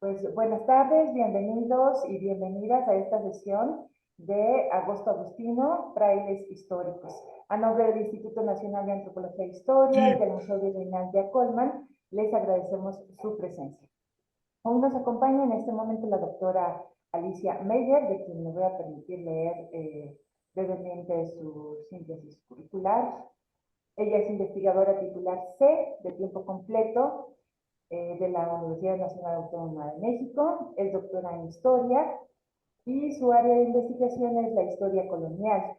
Pues buenas tardes, bienvenidos y bienvenidas a esta sesión de Agosto Agustino, Frailes Históricos. A nombre del Instituto Nacional de Antropología e Historia y del Museo Virreinal de Colman, les agradecemos su presencia. Hoy nos acompaña en este momento la doctora Alicia Meyer, de quien me voy a permitir leer brevemente su síntesis curricular. Ella es investigadora titular C de tiempo completo de la Universidad Nacional Autónoma de México, es doctora en Historia y su área de investigación es la historia colonial.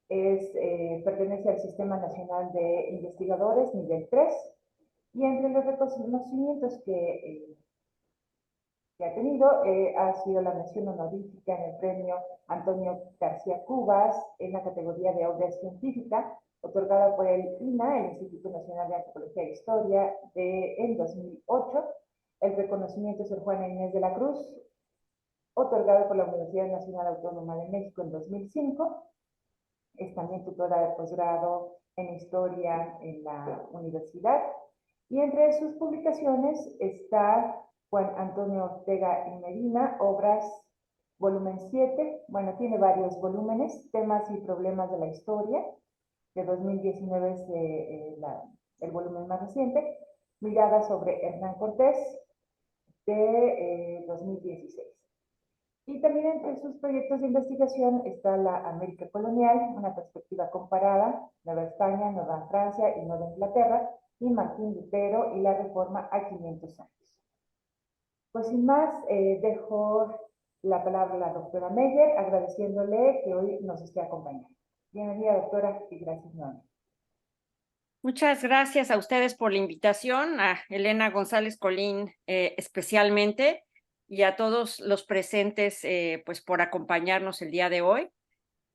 Pertenece al Sistema Nacional de Investigadores nivel 3 y entre los reconocimientos que ha tenido ha sido la mención honorífica en el premio Antonio García Cubas en la categoría de obra científica, otorgada por el INA, el Instituto Nacional de Antropología e Historia, en 2008, el reconocimiento Sor Juana Inés de la Cruz, otorgado por la Universidad Nacional Autónoma de México en 2005, es también tutora de posgrado en Historia en la universidad, y entre sus publicaciones está Juan Antonio Ortega y Medina, Obras, volumen 7, bueno, tiene varios volúmenes, Temas y Problemas de la Historia, de 2019 es el volumen más reciente, Miradas sobre Hernán Cortés, de 2016. Y también entre sus proyectos de investigación está la América colonial, una perspectiva comparada, Nueva España, Nueva Francia y Nueva Inglaterra, y Martín Lutero y la Reforma a 500 años. Pues sin más, dejo la palabra a la doctora Meyer, agradeciéndole que hoy nos esté acompañando. Bienvenida, doctora, y gracias nuevamente. Muchas gracias a ustedes por la invitación, a Elena González Colín especialmente, y a todos los presentes pues por acompañarnos el día de hoy.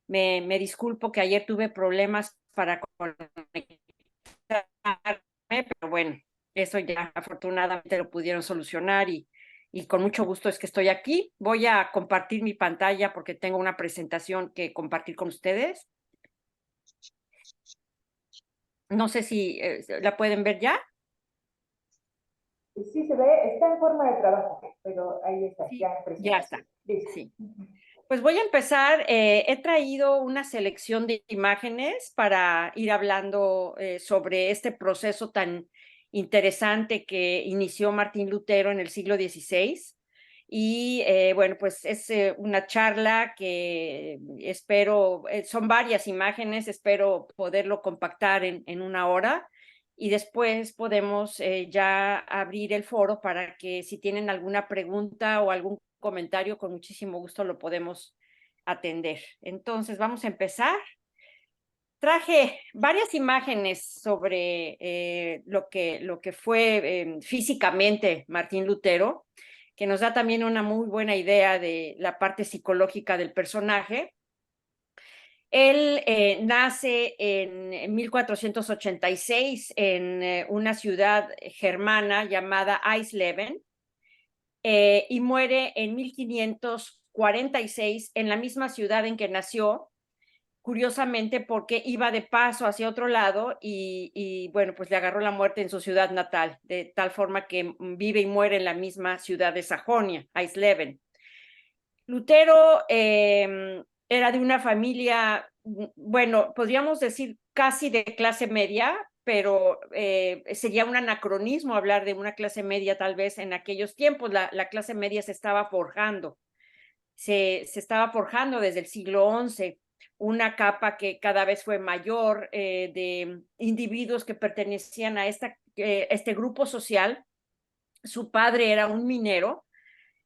Me disculpo que ayer tuve problemas para conectarme, pero bueno, eso ya afortunadamente lo pudieron solucionar y con mucho gusto es que estoy aquí. Voy a compartir mi pantalla porque tengo una presentación que compartir con ustedes. No sé si la pueden ver ya. Sí se ve, está en forma de trabajo, pero ahí está, Sí, ya en presentación. ya está. Sí. Pues voy a empezar. He traído una selección de imágenes para ir hablando sobre este proceso tan interesante que inició Martín Lutero en el siglo XVI. Y bueno, pues es una charla que espero, son varias imágenes, espero poderlo compactar en una hora. Y después podemos ya abrir el foro para que si tienen alguna pregunta o algún comentario, con muchísimo gusto lo podemos atender. Entonces, vamos a empezar. Traje varias imágenes sobre lo que fue físicamente Martín Lutero, que nos da también una muy buena idea de la parte psicológica del personaje. Él nace en 1486 en una ciudad germana llamada Eisleben y muere en 1546 en la misma ciudad en que nació, curiosamente porque iba de paso hacia otro lado y bueno, pues le agarró la muerte en su ciudad natal, de tal forma que vive y muere en la misma ciudad de Sajonia, Eisleben. Lutero era de una familia, bueno, podríamos decir casi de clase media, pero sería un anacronismo hablar de una clase media tal vez en aquellos tiempos. La clase media se estaba forjando, se estaba forjando desde el siglo XI, una capa que cada vez fue mayor de individuos que pertenecían a este grupo social. Su padre era un minero,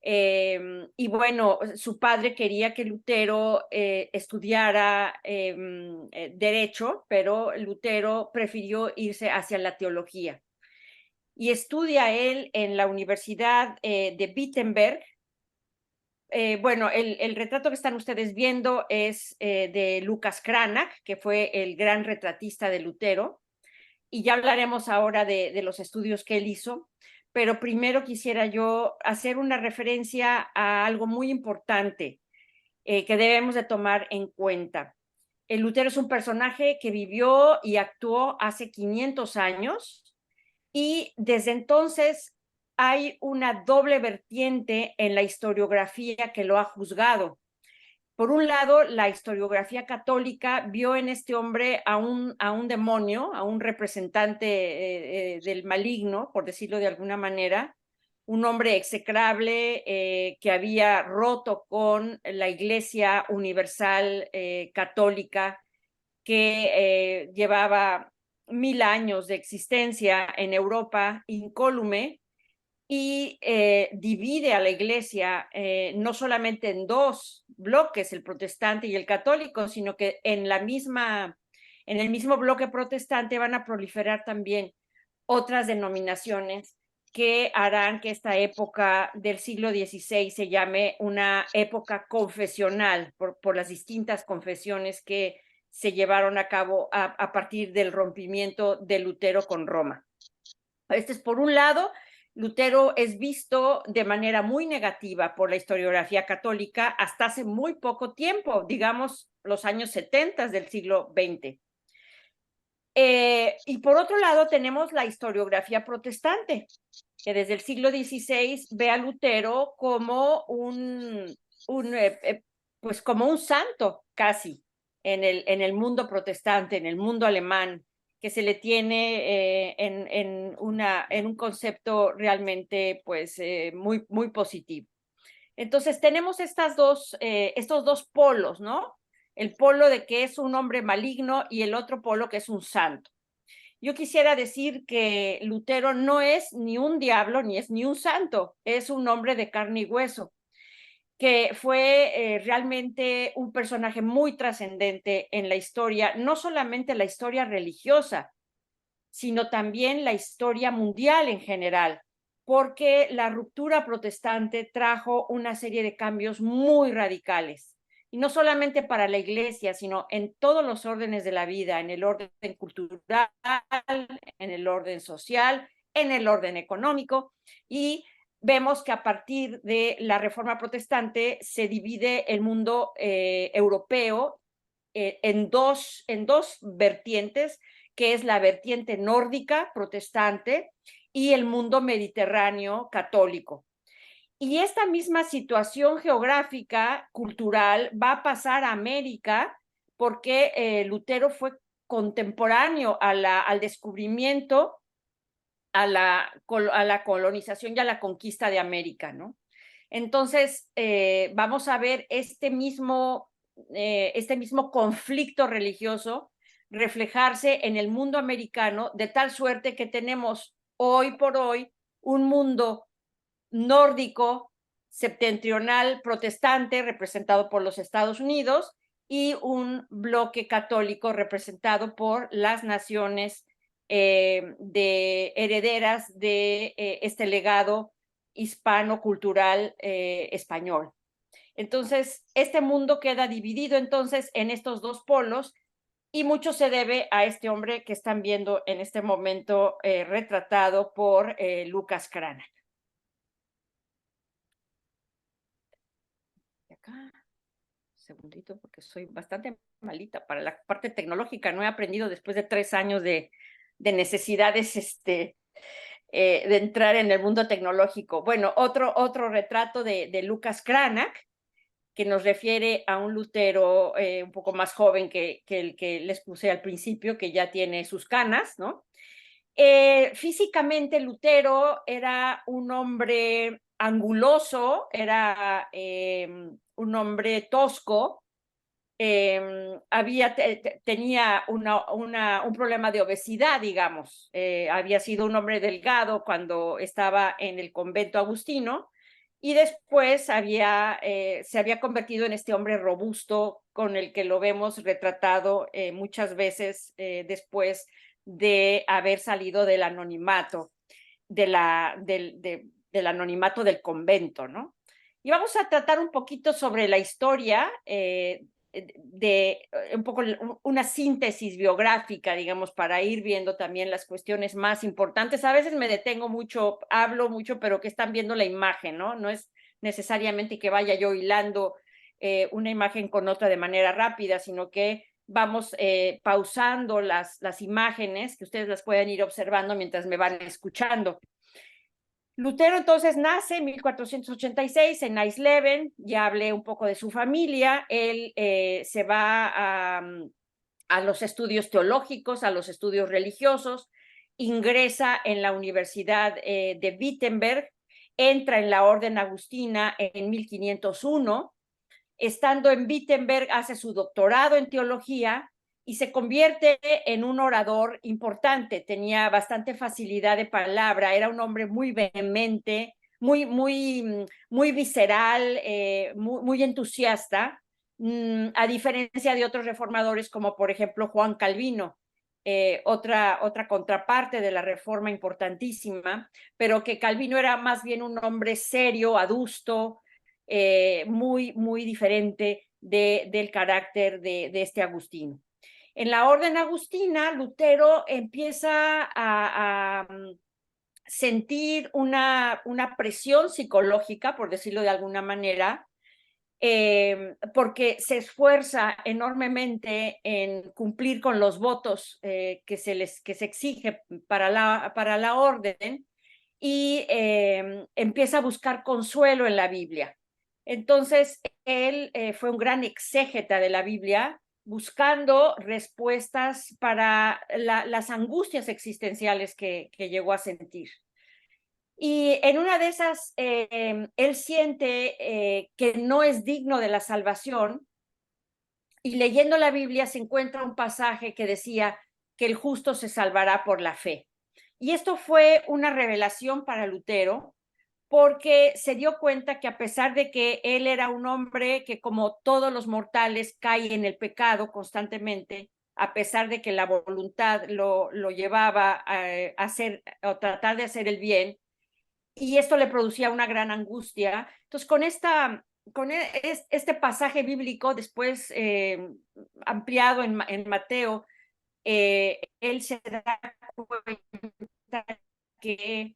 y bueno, su padre quería que Lutero estudiara derecho, pero Lutero prefirió irse hacia la teología. Y estudia él en la Universidad de Wittenberg. Bueno, el retrato que están ustedes viendo es de Lucas Cranach, que fue el gran retratista de Lutero, y ya hablaremos ahora de los estudios que él hizo. Pero primero quisiera yo hacer una referencia a algo muy importante que debemos de tomar en cuenta. El Lutero es un personaje que vivió y actuó hace 500 años y desde entonces hay una doble vertiente en la historiografía que lo ha juzgado. Por un lado, la historiografía católica vio en este hombre a un demonio, a un representante del maligno, por decirlo de alguna manera, un hombre execrable que había roto con la Iglesia Universal Católica, que llevaba 1000 años de existencia en Europa, incólume, y divide a la Iglesia no solamente en dos bloques, el protestante y el católico, sino que en el mismo bloque protestante van a proliferar también otras denominaciones que harán que esta época del siglo XVI se llame una época confesional por las distintas confesiones que se llevaron a cabo a partir del rompimiento de Lutero con Roma. Este es por un lado. Lutero es visto de manera muy negativa por la historiografía católica hasta hace muy poco tiempo, digamos los años 70 del siglo XX. Y por otro lado tenemos la historiografía protestante, que desde el siglo XVI ve a Lutero como pues como un santo casi en el mundo protestante, en el mundo alemán, que se le tiene en un concepto realmente pues muy, muy positivo. Entonces tenemos estos dos polos, ¿no? El polo de que es un hombre maligno y el otro polo que es un santo. Yo quisiera decir que Lutero no es ni un diablo ni es ni un santo, es un hombre de carne y hueso, que fue realmente un personaje muy trascendente en la historia, no solamente la historia religiosa, sino también la historia mundial en general, porque la ruptura protestante trajo una serie de cambios muy radicales, y no solamente para la Iglesia, sino en todos los órdenes de la vida, en el orden cultural, en el orden social, en el orden económico, y vemos que a partir de la Reforma Protestante se divide el mundo europeo en dos vertientes, que es la vertiente nórdica protestante y el mundo mediterráneo católico. Y esta misma situación geográfica, cultural, va a pasar a América porque Lutero fue contemporáneo al descubrimiento, a la colonización y a la conquista de América, ¿no? Entonces, vamos a ver este mismo conflicto religioso reflejarse en el mundo americano, de tal suerte que tenemos hoy por hoy un mundo nórdico, septentrional, protestante, representado por los Estados Unidos, y un bloque católico representado por las naciones de herederas de este legado hispano-cultural español. Entonces, este mundo queda dividido entonces en estos dos polos, y mucho se debe a este hombre que están viendo en este momento retratado por Lucas Cranach. Acá, segundito, porque soy bastante malita para la parte tecnológica. No he aprendido después de 3 años de necesidades de entrar en el mundo tecnológico. Bueno, otro retrato de Lucas Cranach, que nos refiere a un Lutero un poco más joven que el que les puse al principio, que ya tiene sus canas, ¿no? Físicamente Lutero era un hombre anguloso, era un hombre tosco, tenía un problema de obesidad, digamos. Había sido un hombre delgado cuando estaba en el convento agustino, y después se había convertido en este hombre robusto con el que lo vemos retratado muchas veces después de haber salido del anonimato, del anonimato del convento, ¿no? Y vamos a tratar un poquito sobre la historia de un poco una síntesis biográfica, digamos, para ir viendo también las cuestiones más importantes. A veces me detengo mucho, hablo mucho, pero que están viendo la imagen, ¿no? No es necesariamente que vaya yo hilando una imagen con otra de manera rápida, sino que vamos pausando las imágenes, que ustedes las pueden ir observando mientras me van escuchando. Lutero entonces nace en 1486 en Eisleben, ya hablé un poco de su familia, él se va a los estudios teológicos, a los estudios religiosos, ingresa en la Universidad de Wittenberg, entra en la Orden Agustina en 1501, estando en Wittenberg hace su doctorado en teología y se convierte en un orador importante, tenía bastante facilidad de palabra, era un hombre muy vehemente, muy visceral, muy entusiasta, a diferencia de otros reformadores como por ejemplo Juan Calvino, otra contraparte de la reforma importantísima, pero que Calvino era más bien un hombre serio, adusto, muy diferente del carácter de este Agustino. En la orden agustina, Lutero empieza a sentir una presión psicológica, por decirlo de alguna manera, porque se esfuerza enormemente en cumplir con los votos que se exige para la orden y empieza a buscar consuelo en la Biblia. Entonces, él fue un gran exégeta de la Biblia, buscando respuestas para las angustias existenciales que llegó a sentir. Y en una de esas, él siente que no es digno de la salvación y leyendo la Biblia se encuentra un pasaje que decía que el justo se salvará por la fe. Y esto fue una revelación para Lutero porque se dio cuenta que a pesar de que él era un hombre que como todos los mortales cae en el pecado constantemente, a pesar de que la voluntad lo llevaba a hacer o tratar de hacer el bien, y esto le producía una gran angustia. Entonces, con este pasaje bíblico, después ampliado en Mateo, él se da cuenta que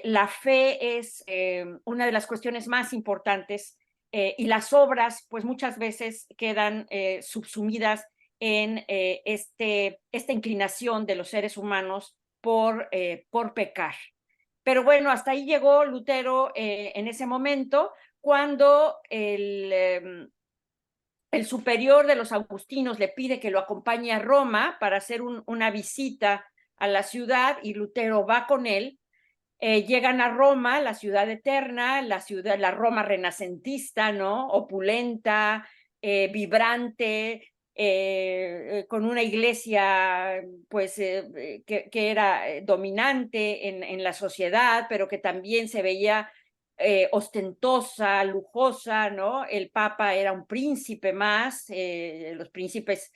la fe es una de las cuestiones más importantes y las obras, pues muchas veces quedan subsumidas en esta inclinación de los seres humanos por pecar. Pero bueno, hasta ahí llegó Lutero en ese momento, cuando el superior de los agustinos le pide que lo acompañe a Roma para hacer una visita a la ciudad y Lutero va con él. Llegan a Roma, la ciudad eterna, la Roma renacentista, ¿no? Opulenta, vibrante, con una iglesia pues que era dominante en la sociedad, pero que también se veía ostentosa, lujosa, ¿no? El Papa era un príncipe más, los príncipes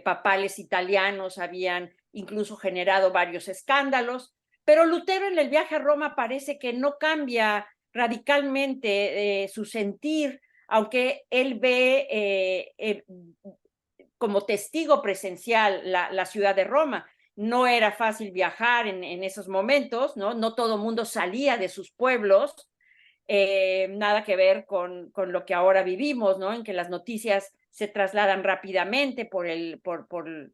papales italianos habían incluso generado varios escándalos, pero Lutero en el viaje a Roma parece que no cambia radicalmente su sentir, aunque él ve como testigo presencial la ciudad de Roma. No era fácil viajar en esos momentos, ¿no? No todo el mundo salía de sus pueblos, nada que ver con lo que ahora vivimos, ¿no? En que las noticias se trasladan rápidamente por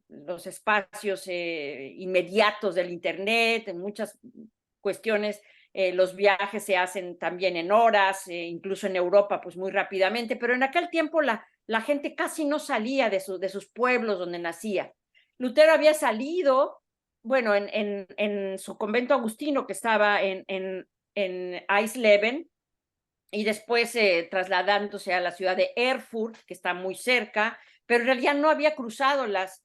los espacios inmediatos del Internet, en muchas cuestiones. Los viajes se hacen también en horas, incluso en Europa, pues muy rápidamente, pero en aquel tiempo la gente casi no salía de sus pueblos donde nacía. Lutero había salido, bueno, en su convento agustino que estaba en Eisleben, y después trasladándose a la ciudad de Erfurt, que está muy cerca, pero en realidad no había cruzado las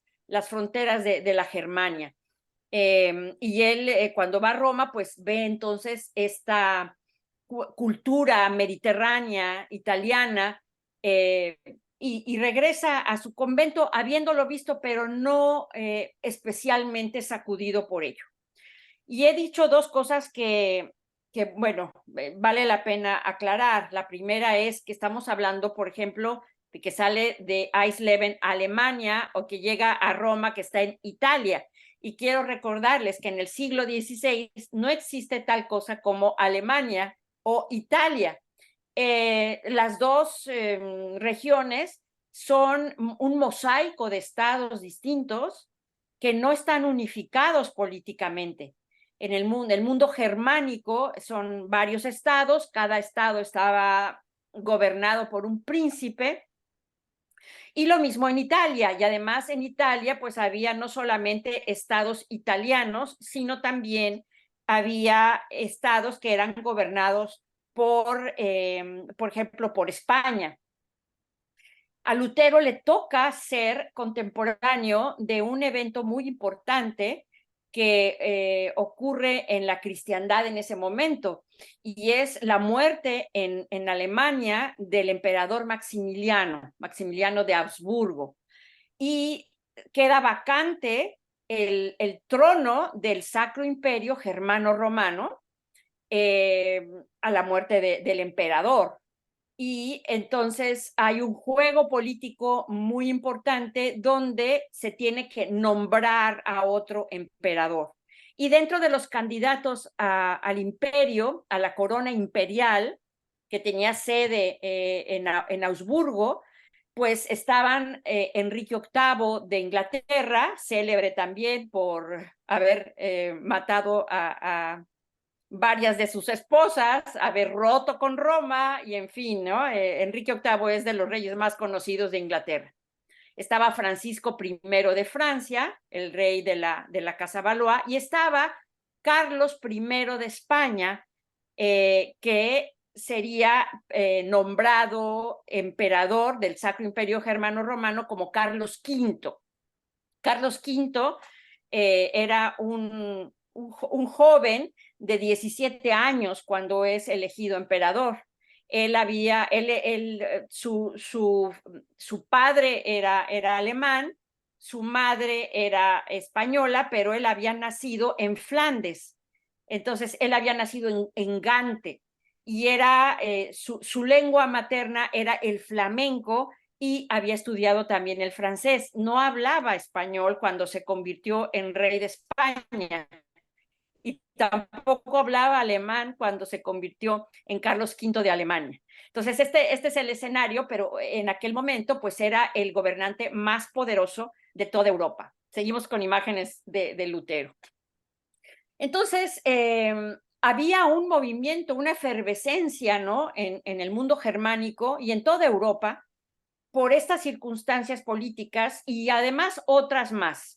fronteras de la Germania. Y él cuando va a Roma, pues ve entonces esta cultura mediterránea, italiana, y regresa a su convento habiéndolo visto, pero no especialmente sacudido por ello. Y he dicho dos cosas bueno, vale la pena aclarar. La primera es que estamos hablando, por ejemplo, de que sale de Eisleben a Alemania o que llega a Roma, que está en Italia. Y quiero recordarles que en el siglo XVI no existe tal cosa como Alemania o Italia. Las dos regiones son un mosaico de estados distintos que no están unificados políticamente. en el mundo germánico son varios estados, cada estado estaba gobernado por un príncipe, y lo mismo en Italia, y además en Italia pues había no solamente estados italianos, sino también había estados que eran gobernados por ejemplo, por España. A Lutero le toca ser contemporáneo de un evento muy importante que ocurre en la cristiandad en ese momento, y es la muerte en Alemania del emperador Maximiliano de Habsburgo, y queda vacante el trono del Sacro Imperio Germano-Romano a la muerte del emperador. Y entonces hay un juego político muy importante donde se tiene que nombrar a otro emperador. Y dentro de los candidatos al imperio, a la corona imperial, que tenía sede en Augsburgo, pues estaban Enrique VIII de Inglaterra, célebre también por haber matado a varias de sus esposas, haber roto con Roma y en fin, ¿no? Enrique VIII es de los reyes más conocidos de Inglaterra. Estaba Francisco I de Francia, el rey de la Casa Valois, y estaba Carlos I de España, que sería nombrado emperador del Sacro Imperio Germano Romano como Carlos V. Carlos V era un joven de 17 años cuando es elegido emperador. Su padre era alemán, su madre era española, pero él había nacido en Flandes. Entonces, él había nacido en Gante, y su lengua materna era el flamenco, y había estudiado también el francés. No hablaba español cuando se convirtió en rey de España, y tampoco hablaba alemán cuando se convirtió en Carlos V de Alemania. Entonces, este es el escenario, pero en aquel momento pues era el gobernante más poderoso de toda Europa. Seguimos con imágenes de Lutero. Entonces, había un movimiento, una efervescencia, ¿no? En el mundo germánico y en toda Europa por estas circunstancias políticas y además otras más.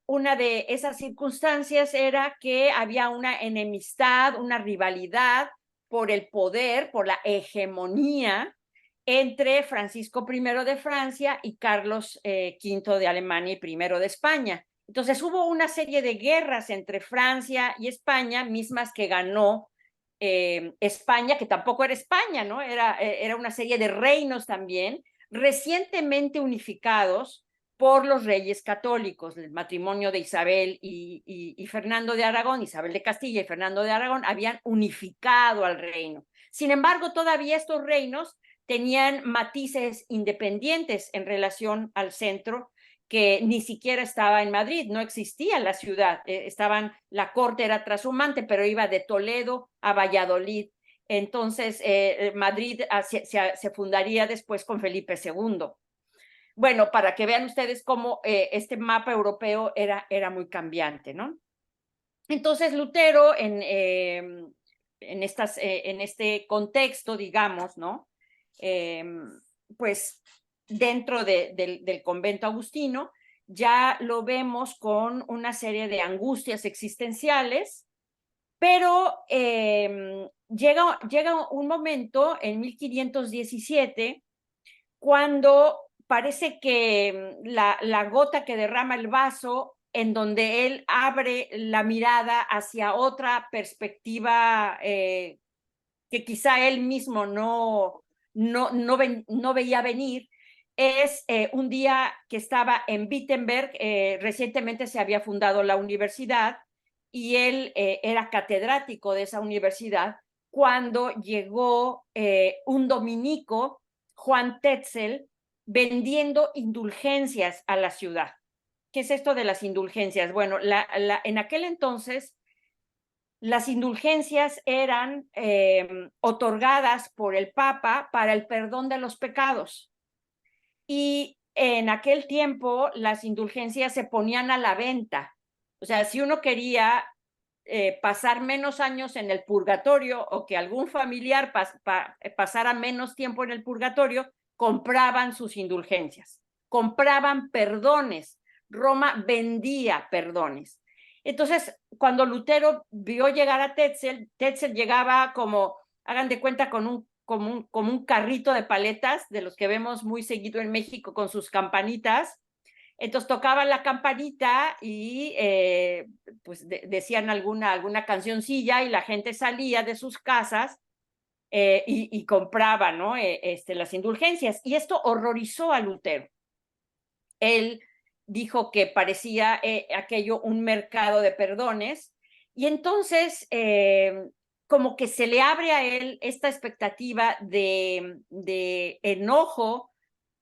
Una de esas circunstancias era que había una enemistad, una rivalidad por el poder, por la hegemonía entre Francisco I de Francia y Carlos V de Alemania y I de España. Entonces hubo una serie de guerras entre Francia y España, mismas que ganó España, que tampoco era España, ¿no? Era una serie de reinos también, recientemente unificados por los reyes católicos. El matrimonio de Isabel y Fernando de Aragón, Isabel de Castilla y Fernando de Aragón, habían unificado al reino. Sin embargo, todavía estos reinos tenían matices independientes en relación al centro, que ni siquiera estaba en Madrid, no existía la ciudad, la corte era trashumante, pero iba de Toledo a Valladolid. Entonces, Madrid se fundaría después con Felipe II. Bueno, para que vean ustedes cómo este mapa europeo era muy cambiante, ¿no? Entonces, Lutero, en este contexto, digamos, ¿no? Pues dentro del convento agustino, ya lo vemos con una serie de angustias existenciales, pero llega un momento en 1517 cuando parece que la gota que derrama el vaso, en donde él abre la mirada hacia otra perspectiva que quizá él mismo no veía venir, es un día que estaba en Wittenberg. Recientemente se había fundado la universidad y él era catedrático de esa universidad cuando llegó un dominico, Juan Tetzel, vendiendo indulgencias a la ciudad. ¿Qué es esto de las indulgencias? Bueno, en aquel entonces las indulgencias eran otorgadas por el Papa para el perdón de los pecados. Y en aquel tiempo las indulgencias se ponían a la venta. O sea, si uno quería pasar menos años en el purgatorio o que algún familiar pasara menos tiempo en el purgatorio, compraban sus indulgencias, compraban perdones. Roma vendía perdones. Entonces, cuando Lutero vio llegar a Tetzel, Tetzel llegaba como, hagan de cuenta, como un carrito de paletas, de los que vemos muy seguido en México con sus campanitas. Entonces tocaban la campanita y pues decían alguna cancioncilla y la gente salía de sus casas y compraba, ¿no? Las indulgencias. Y esto horrorizó a Lutero. Él dijo que parecía aquello un mercado de perdones y entonces como que se le abre a él esta expectativa de enojo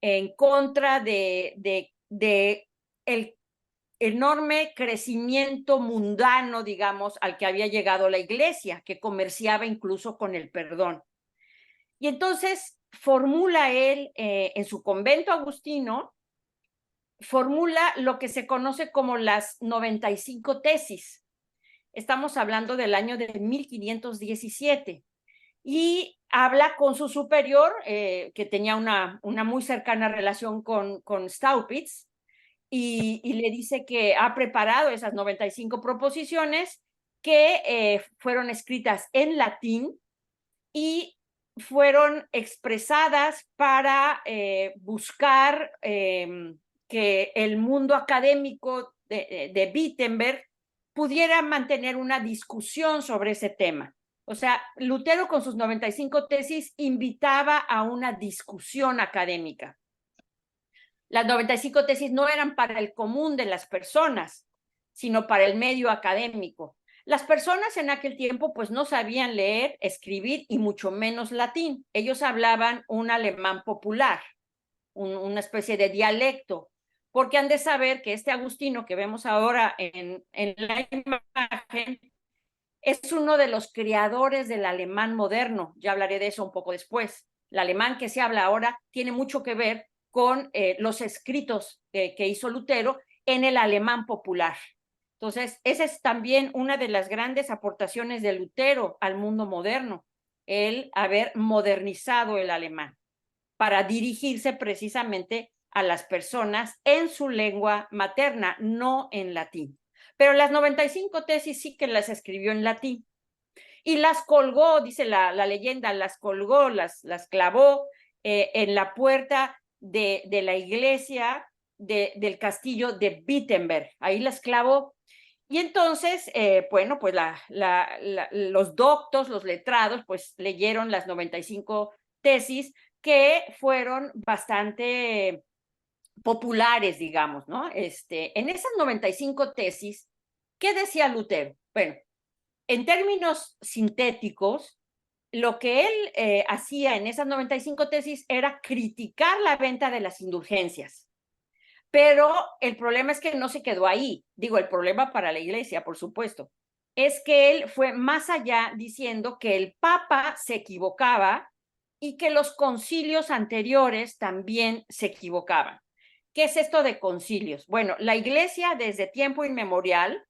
en contra de el enorme crecimiento mundano, digamos, al que había llegado la iglesia, que comerciaba incluso con el perdón. Y entonces formula él en su convento agustino, formula lo que se conoce como las 95 tesis. Estamos hablando del año de 1517. Y habla con su superior, que tenía una muy cercana relación con Staupitz, y le dice que ha preparado esas 95 proposiciones que fueron escritas en latín y fueron expresadas para buscar que el mundo académico de Wittenberg pudiera mantener una discusión sobre ese tema. O sea, Lutero con sus 95 tesis invitaba a una discusión académica. Las 95 tesis no eran para el común de las personas, sino para el medio académico. Las personas en aquel tiempo pues no sabían leer, escribir y mucho menos latín. Ellos hablaban un alemán popular, una especie de dialecto, porque han de saber que este Agustino que vemos ahora en la imagen es uno de los creadores del alemán moderno. Ya hablaré de eso un poco después. El alemán que se habla ahora tiene mucho que ver con los escritos que hizo Lutero en el alemán popular. Entonces, esa es también una de las grandes aportaciones de Lutero al mundo moderno, el haber modernizado el alemán para dirigirse precisamente a las personas en su lengua materna, no en latín. Pero las 95 tesis sí que las escribió en latín y las colgó, dice la leyenda, las colgó, las clavó en la puerta de la iglesia del castillo de Wittenberg. Ahí las clavó. Y entonces, bueno, pues los doctos, los letrados, pues leyeron las 95 tesis que fueron bastante populares, digamos, ¿no? En esas 95 tesis, ¿qué decía Lutero? Bueno, en términos sintéticos, lo que él hacía en esas 95 tesis era criticar la venta de las indulgencias. Pero el problema es que no se quedó ahí. Digo, el problema para la iglesia, por supuesto, es que él fue más allá diciendo que el Papa se equivocaba y que los concilios anteriores también se equivocaban. ¿Qué es esto de concilios? Bueno, la iglesia desde tiempo inmemorial,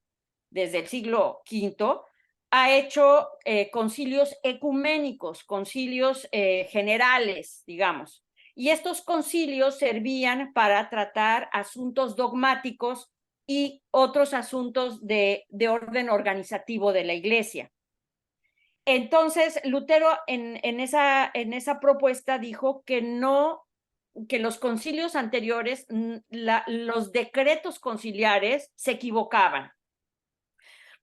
desde el siglo V, ha hecho concilios ecuménicos, concilios generales, digamos. Y estos concilios servían para tratar asuntos dogmáticos y otros asuntos de orden organizativo de la iglesia. Entonces, Lutero en esa propuesta dijo que no, que los concilios anteriores, los decretos conciliares se equivocaban,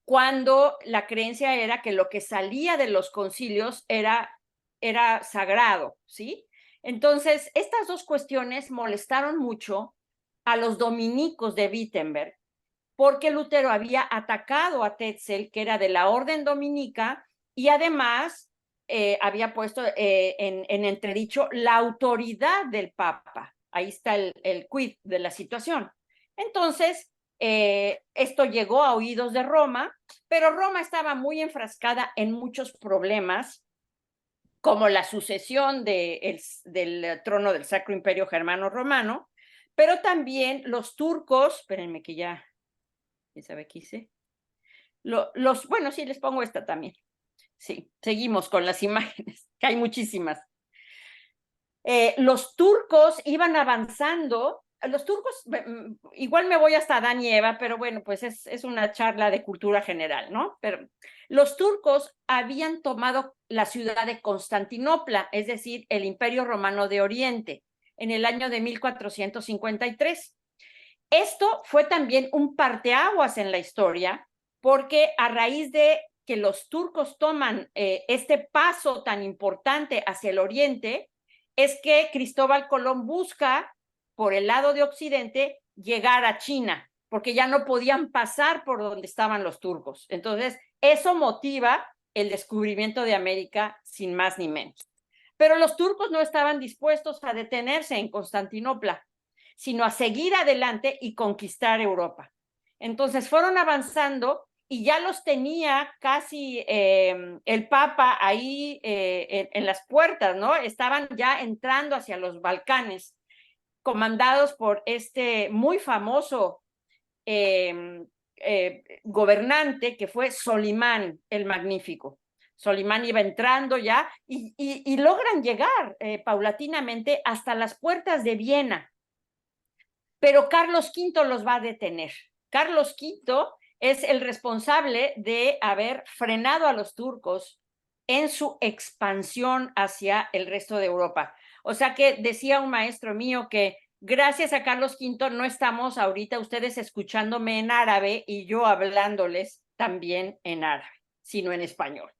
cuando la creencia era que lo que salía de los concilios era sagrado, ¿sí? Entonces, estas dos cuestiones molestaron mucho a los dominicos de Wittenberg, porque Lutero había atacado a Tetzel, que era de la orden dominica, y además había puesto en entredicho la autoridad del Papa. Ahí está el quid de la situación. Entonces, esto llegó a oídos de Roma, pero Roma estaba muy enfrascada en muchos problemas, como la sucesión del trono del Sacro Imperio Germano Romano, pero también los turcos, espérenme que ya sabe qué hice, Bueno, sí, les pongo esta también. Sí, seguimos con las imágenes, que hay muchísimas. Los turcos iban avanzando. Los turcos, igual me voy hasta Adán y Eva, pero bueno, pues es una charla de cultura general, ¿no? Pero los turcos habían tomado la ciudad de Constantinopla, es decir, el Imperio Romano de Oriente, en el año de 1453. Esto fue también un parteaguas en la historia, porque a raíz de que los turcos toman este paso tan importante hacia el oriente, es que Cristóbal Colón busca, por el lado de Occidente, llegar a China, porque ya no podían pasar por donde estaban los turcos. Entonces, eso motiva el descubrimiento de América sin más ni menos. Pero los turcos no estaban dispuestos a detenerse en Constantinopla, sino a seguir adelante y conquistar Europa. Entonces fueron avanzando y ya los tenía casi el Papa ahí en las puertas, ¿no? Estaban ya entrando hacia los Balcanes, comandados por este muy famoso gobernante que fue Solimán el Magnífico. Solimán iba entrando ya y logran llegar paulatinamente hasta las puertas de Viena, pero Carlos V los va a detener. Carlos V es el responsable de haber frenado a los turcos en su expansión hacia el resto de Europa. O sea que decía un maestro mío que gracias a Carlos V no estamos ahorita ustedes escuchándome en árabe y yo hablándoles también en árabe, sino en español.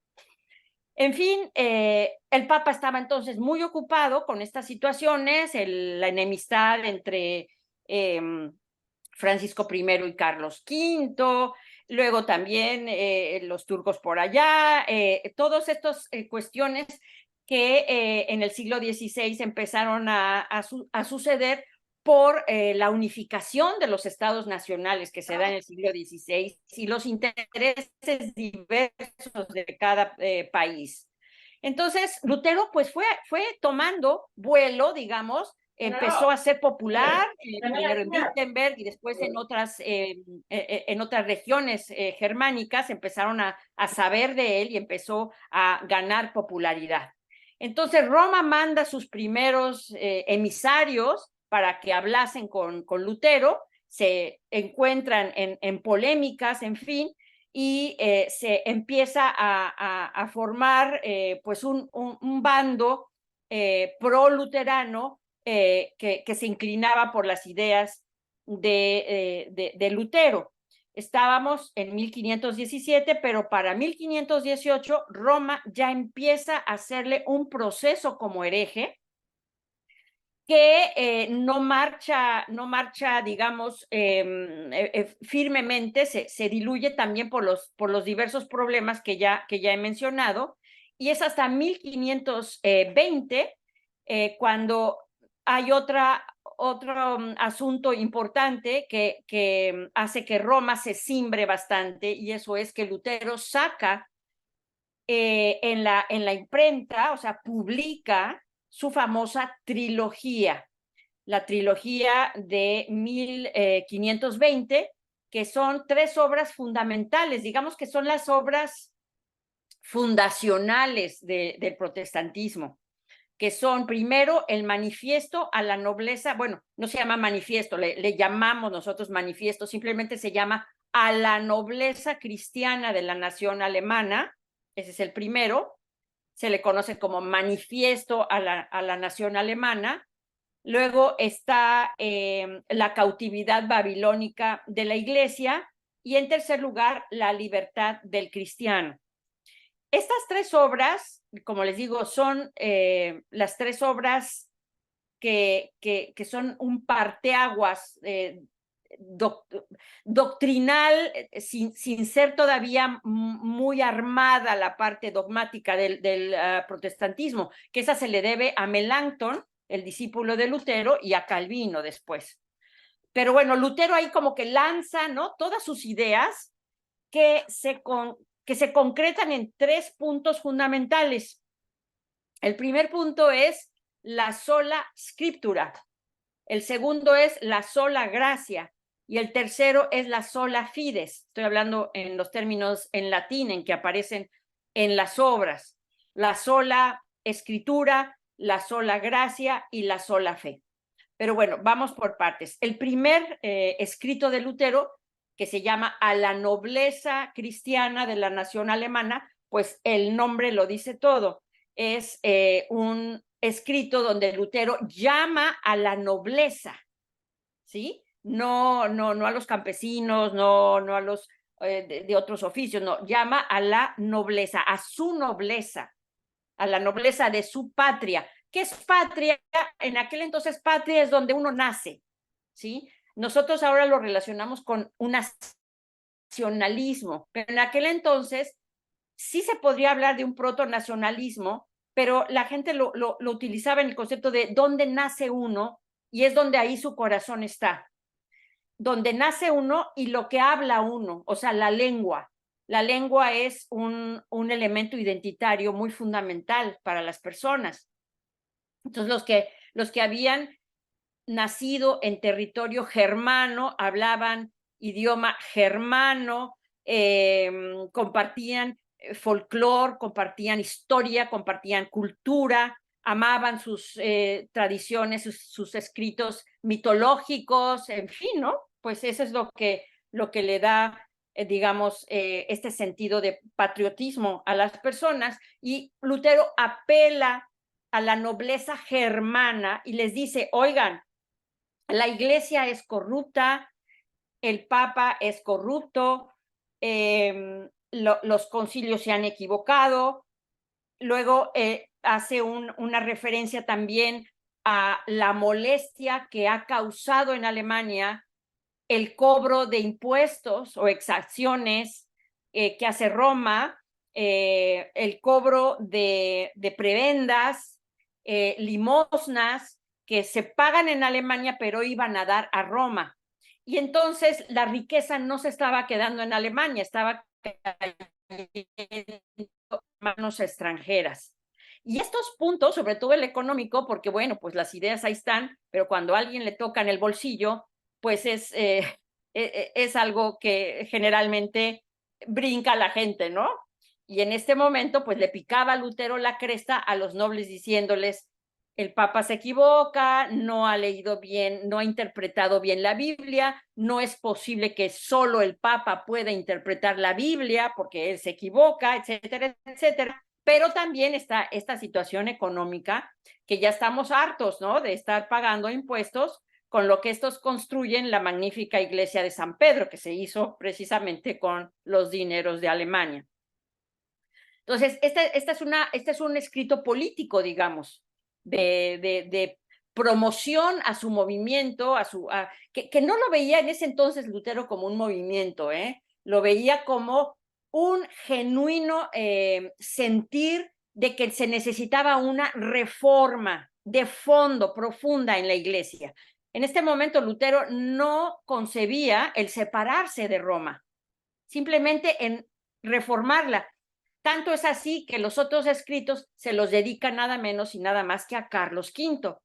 En fin, el Papa estaba entonces muy ocupado con estas situaciones, la enemistad entre Francisco I y Carlos V, luego también los turcos por allá, todas estas cuestiones que en el siglo XVI empezaron a suceder por la unificación de los estados nacionales que se da en el siglo XVI y los intereses diversos de cada país. Entonces, Lutero pues fue tomando vuelo, digamos, empezó a ser popular, primero en Wittenberg y después en otras regiones germánicas empezaron a saber de él y empezó a ganar popularidad. Entonces Roma manda sus primeros emisarios para que hablasen con Lutero, se encuentran en polémicas, en fin, y se empieza a formar pues un bando pro-luterano que se inclinaba por las ideas de Lutero. Estábamos en 1517, pero para 1518 Roma ya empieza a hacerle un proceso como hereje que no marcha, digamos, firmemente, se diluye también por los diversos problemas que ya he mencionado, y es hasta 1520 cuando hay otro asunto importante que hace que Roma se cimbre bastante, y eso es que Lutero saca en la imprenta, o sea, publica su famosa trilogía, la trilogía de 1520, que son 3 obras fundamentales, digamos que son las obras fundacionales del protestantismo, que son primero el manifiesto a la nobleza, bueno, no se llama manifiesto, le llamamos nosotros manifiesto, simplemente se llama a la nobleza cristiana de la nación alemana, ese es el primero, se le conoce como manifiesto a la nación alemana. Luego está la cautividad babilónica de la iglesia y en tercer lugar la libertad del cristiano. Estas 3 obras, como les digo, son las 3 obras que son un parteaguas doctrinal, sin ser todavía muy armada la parte dogmática del protestantismo, que esa se le debe a Melanchthon, el discípulo de Lutero, y a Calvino después. Pero bueno, Lutero ahí como que lanza, ¿no?, todas sus ideas que se concretan en 3 puntos fundamentales. El primer punto es la sola scriptura. El segundo es la sola gracia. y el tercero es la sola fides. Estoy hablando en los términos en latín en que aparecen en las obras. La sola escritura, la sola gracia y la sola fe. Pero bueno, vamos por partes. El primer escrito de Lutero, que se llama A la nobleza cristiana de la nación alemana, pues el nombre lo dice todo. Es un escrito donde Lutero llama a la nobleza, ¿sí? No a los campesinos, no a los de otros oficios, no, llama a la nobleza, a su nobleza, a la nobleza de su patria. ¿Qué es patria? En aquel entonces patria es donde uno nace, ¿sí? Nosotros ahora lo relacionamos con un nacionalismo, pero en aquel entonces sí se podría hablar de un protonacionalismo, pero la gente lo utilizaba en el concepto de dónde nace uno y es donde ahí su corazón está. Donde nace uno y lo que habla uno, o sea, la lengua. La lengua es un elemento identitario muy fundamental para las personas. Entonces, los que habían nacido en territorio germano hablaban idioma germano, compartían folclore, compartían historia, compartían cultura, amaban sus tradiciones, sus escritos mitológicos, en fin, ¿no? Pues eso es lo que le da, digamos, este sentido de patriotismo a las personas. Y Lutero apela a la nobleza germana y les dice, oigan, la iglesia es corrupta, el papa es corrupto, los concilios se han equivocado. Luego hace una referencia también a la molestia que ha causado en Alemania el cobro de impuestos o exacciones que hace Roma, el cobro de prebendas, limosnas que se pagan en Alemania pero iban a dar a Roma. Y entonces la riqueza no se estaba quedando en Alemania, estaba en manos extranjeras. Y estos puntos, sobre todo el económico, porque bueno, pues las ideas ahí están, pero cuando a alguien le toca en el bolsillo, pues es algo que generalmente brinca a la gente, ¿no? Y en este momento, pues le picaba a Lutero la cresta a los nobles diciéndoles, el Papa se equivoca, no ha leído bien, no ha interpretado bien la Biblia, no es posible que solo el Papa pueda interpretar la Biblia porque él se equivoca, etcétera, etcétera. Pero también está esta situación económica que ya estamos hartos, ¿no? De estar pagando impuestos con lo que estos construyen la magnífica iglesia de San Pedro, que se hizo precisamente con los dineros de Alemania. Entonces, este es un escrito político, digamos, de promoción a su movimiento, que no lo veía en ese entonces Lutero como un movimiento, lo veía como un genuino sentir de que se necesitaba una reforma de fondo, profunda en la iglesia. En este momento Lutero no concebía el separarse de Roma, simplemente en reformarla. Tanto es así que los otros escritos se los dedica nada menos y nada más que a Carlos V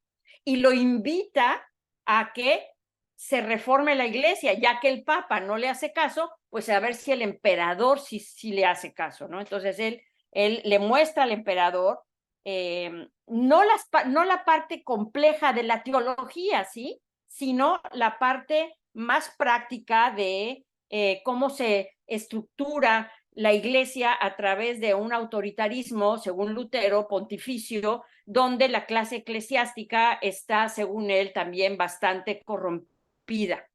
y lo invita a que se reforme la iglesia, ya que el Papa no le hace caso, pues a ver si el emperador sí le hace caso, ¿no? Entonces él le muestra al emperador no la parte compleja de la teología, ¿sí? Sino la parte más práctica de cómo se estructura la iglesia a través de un autoritarismo, según Lutero, pontificio, donde la clase eclesiástica está, según él, también bastante corrompida.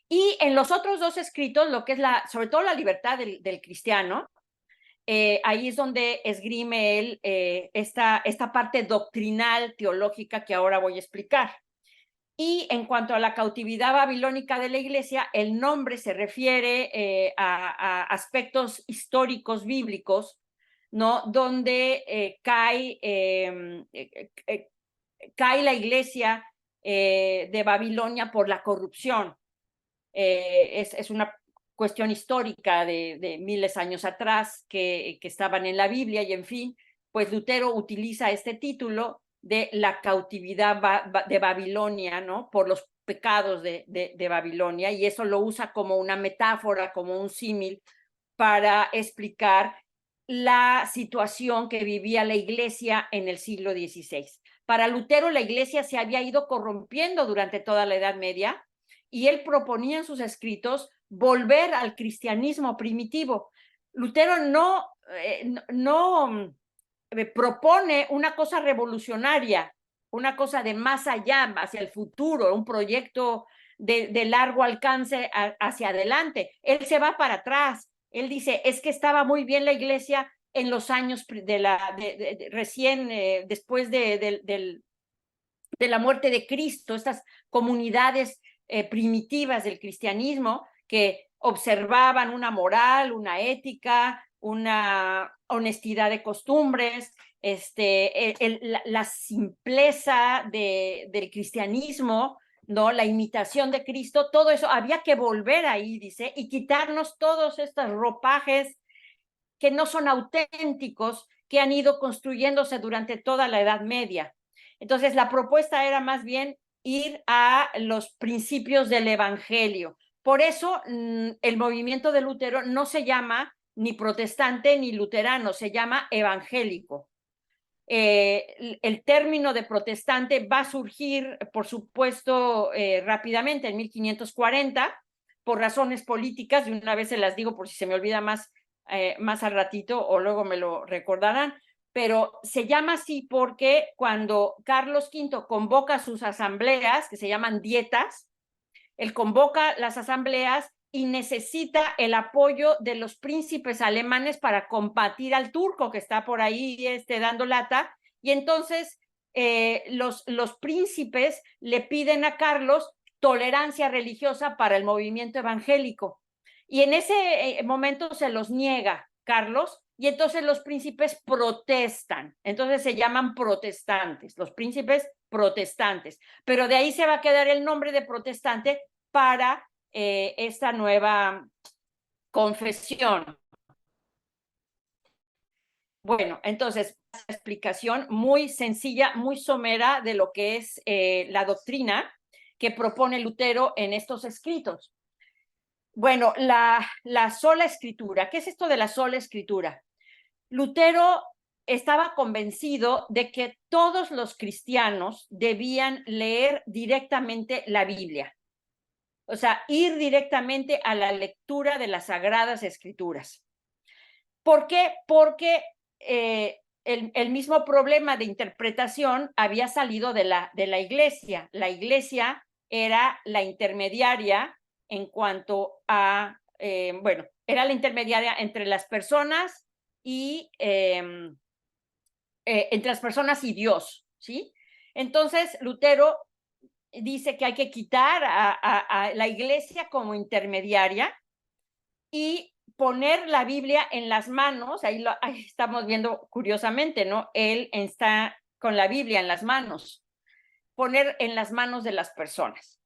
Y en los otros dos escritos, lo que es sobre todo la libertad del cristiano, ahí es donde esgrime él esta parte doctrinal teológica que ahora voy a explicar. Y en cuanto a la cautividad babilónica de la iglesia, el nombre se refiere a aspectos históricos bíblicos, ¿no? Donde cae la iglesia de Babilonia por la corrupción. Es una cuestión histórica de miles de años atrás que estaban en la Biblia y en fin, pues Lutero utiliza este título de la cautividad de Babilonia, ¿no? Por los pecados de Babilonia, y eso lo usa como una metáfora, como un símil, para explicar la situación que vivía la iglesia en el siglo XVI. Para Lutero, la iglesia se había ido corrompiendo durante toda la Edad Media, y él proponía en sus escritos volver al cristianismo primitivo. Lutero no propone una cosa revolucionaria, una cosa de más allá, hacia el futuro, un proyecto de largo alcance hacia adelante. Él se va para atrás. Él dice, es que estaba muy bien la iglesia en los años recién después de la muerte de Cristo, estas comunidades primitivas del cristianismo que observaban una moral, una ética, una honestidad de costumbres, la simpleza del cristianismo, ¿no? La imitación de Cristo, todo eso había que volver ahí, dice, y quitarnos todos estos ropajes que no son auténticos, que han ido construyéndose durante toda la Edad Media. Entonces, la propuesta era más bien ir a los principios del Evangelio. Por eso, el movimiento de Lutero no se llama ni protestante ni luterano, se llama evangélico. El término de protestante va a surgir, por supuesto, rápidamente en 1540, por razones políticas, y una vez se las digo por si se me olvida más al ratito o luego me lo recordarán, pero se llama así porque cuando Carlos V convoca sus asambleas, que se llaman dietas, él convoca las asambleas y necesita el apoyo de los príncipes alemanes para combatir al turco que está por ahí dando lata, y entonces los príncipes le piden a Carlos tolerancia religiosa para el movimiento evangélico, y en ese momento se los niega Carlos, y entonces los príncipes protestan, entonces se llaman protestantes, los príncipes protestantes, pero de ahí se va a quedar el nombre de protestante para esta nueva confesión. Bueno, entonces, explicación muy sencilla, muy somera de lo que es la doctrina que propone Lutero en estos escritos. Bueno, la sola escritura. ¿Qué es esto de la sola escritura? Lutero estaba convencido de que todos los cristianos debían leer directamente la Biblia. O sea, ir directamente a la lectura de las Sagradas Escrituras. ¿Por qué? Porque el mismo problema de interpretación había salido de la iglesia. La iglesia era la intermediaria en cuanto a, bueno, era la intermediaria entre las personas y entre las personas y Dios, ¿sí? Entonces, Lutero dice que hay que quitar a la iglesia como intermediaria y poner la Biblia en las manos, ahí estamos viendo curiosamente, ¿no? Él está con la Biblia en las manos, poner en las manos de las personas.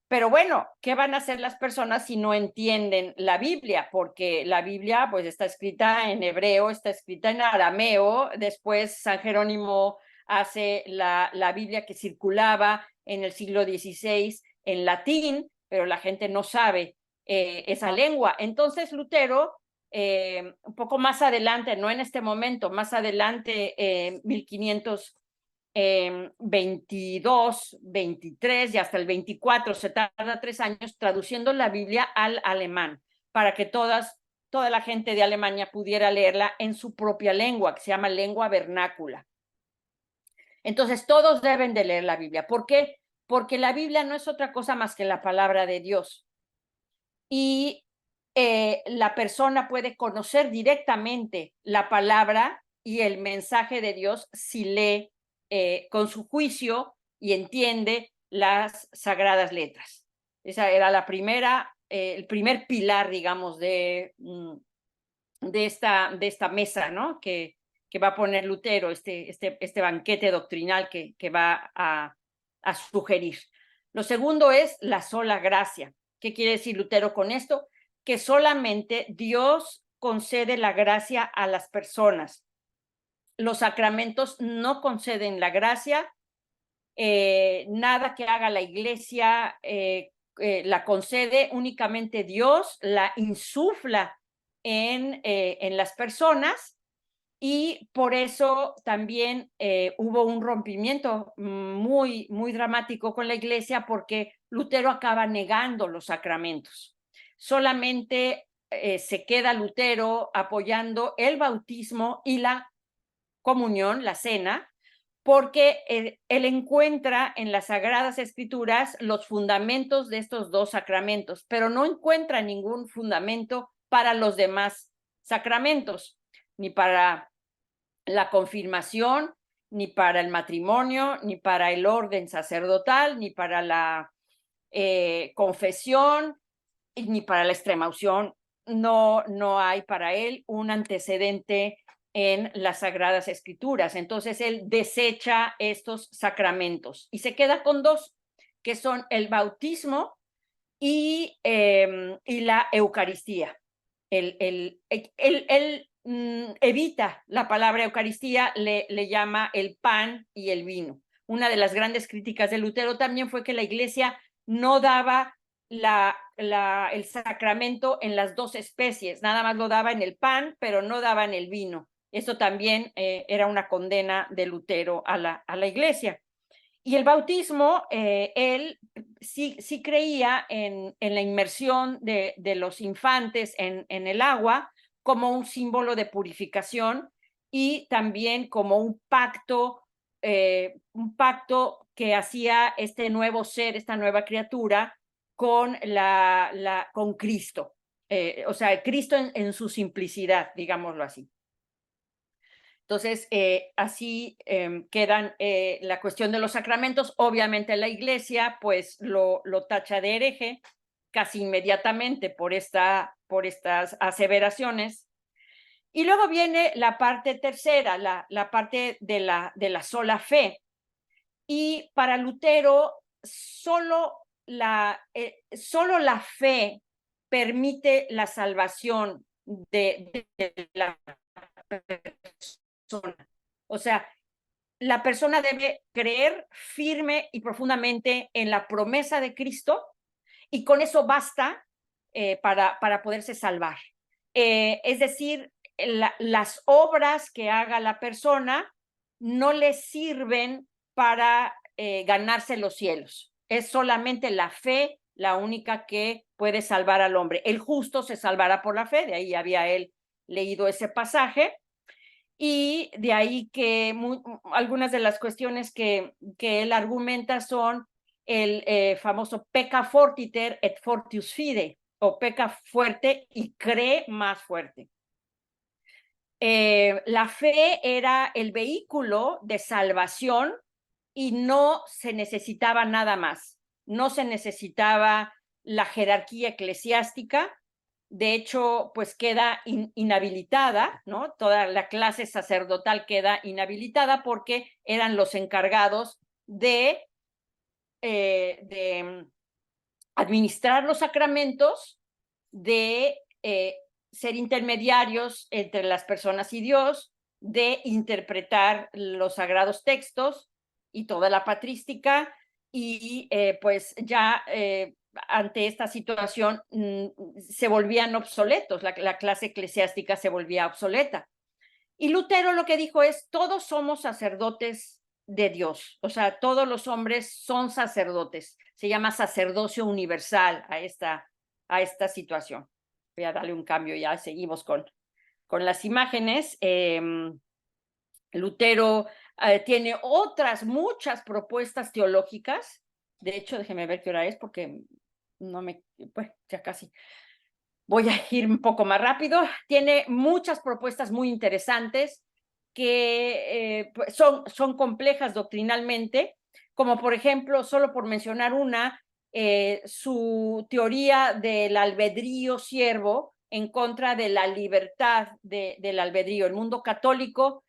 Pero bueno, ¿qué van a hacer las personas si no entienden la Biblia? Porque la Biblia pues está escrita en hebreo, está escrita en arameo, después San Jerónimo hace la Biblia que circulaba en el siglo XVI en latín, pero la gente no sabe esa lengua. Entonces Lutero, un poco más adelante, no en este momento, más adelante, 1522, 23 y hasta el 24, se tarda 3 años traduciendo la Biblia al alemán para que toda la gente de Alemania pudiera leerla en su propia lengua, que se llama lengua vernácula. Entonces todos deben de leer la Biblia. ¿Por qué? Porque la Biblia no es otra cosa más que la palabra de Dios. Y la persona puede conocer directamente la palabra y el mensaje de Dios si lee con su juicio y entiende las sagradas letras. Esa era el primer pilar, digamos, de esta mesa, ¿no? Que va a poner Lutero, este banquete doctrinal que va a sugerir. Lo segundo es la sola gracia. ¿Qué quiere decir Lutero con esto? Que solamente Dios concede la gracia a las personas. Los sacramentos no conceden la gracia, nada que haga la Iglesia la concede, únicamente Dios la insufla en las personas, y por eso también hubo un rompimiento muy, muy dramático con la Iglesia, porque Lutero acaba negando los sacramentos. Solamente se queda Lutero apoyando el bautismo y la comunión, la cena, porque él encuentra en las Sagradas Escrituras los fundamentos de estos dos sacramentos, pero no encuentra ningún fundamento para los demás sacramentos, ni para la confirmación, ni para el matrimonio, ni para el orden sacerdotal, ni para la confesión, ni para la extremaunción. No hay para él un antecedente en las Sagradas Escrituras. Entonces él desecha estos sacramentos y se queda con dos, que son el bautismo y la Eucaristía. Él evita la palabra Eucaristía, le llama el pan y el vino. Una de las grandes críticas de Lutero también fue que la Iglesia no daba el sacramento en las dos especies, nada más lo daba en el pan, pero no daba en el vino. Eso también era una condena de Lutero a la Iglesia. Y el bautismo, él sí creía en la inmersión de los infantes en el agua como un símbolo de purificación, y también como un pacto que hacía este nuevo ser, esta nueva criatura, con con Cristo. O sea, Cristo en su simplicidad, digámoslo así. Entonces, así quedan la cuestión de los sacramentos. Obviamente la Iglesia pues lo tacha de hereje casi inmediatamente por estas aseveraciones. Y luego viene la parte tercera, la parte de la sola fe. Y para Lutero, solo la fe permite la salvación de la persona. O sea, la persona debe creer firme y profundamente en la promesa de Cristo, y con eso basta para poderse salvar. Es decir, las obras que haga la persona no le sirven para ganarse los cielos. Es solamente la fe la única que puede salvar al hombre. El justo se salvará por la fe, de ahí había él leído ese pasaje. Y de ahí que algunas de las cuestiones que él argumenta son el famoso pecca fortiter et fortius fide, o peca fuerte y cree más fuerte. La fe era el vehículo de salvación y no se necesitaba nada más. No se necesitaba la jerarquía eclesiástica. De hecho, pues queda inhabilitada, ¿no? Toda la clase sacerdotal queda inhabilitada porque eran los encargados de administrar los sacramentos, de ser intermediarios entre las personas y Dios, de interpretar los sagrados textos y toda la patrística, y pues ya ante esta situación se volvían obsoletos, la clase eclesiástica se volvía obsoleta. Y Lutero lo que dijo es: todos somos sacerdotes de Dios, o sea, todos los hombres son sacerdotes. Se llama sacerdocio universal a esta situación. Voy a darle un cambio, ya seguimos con las imágenes. Lutero tiene muchas propuestas teológicas. De hecho, déjeme ver qué hora es, porque pues ya casi. Voy a ir un poco más rápido. Tiene muchas propuestas muy interesantes que son complejas doctrinalmente, como por ejemplo, solo por mencionar una, su teoría del albedrío siervo en contra de la libertad del albedrío. El mundo católico,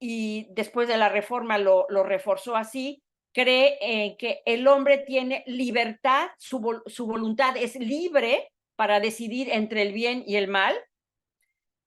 y después de la Reforma lo reforzó así, cree que el hombre tiene libertad, su voluntad es libre para decidir entre el bien y el mal.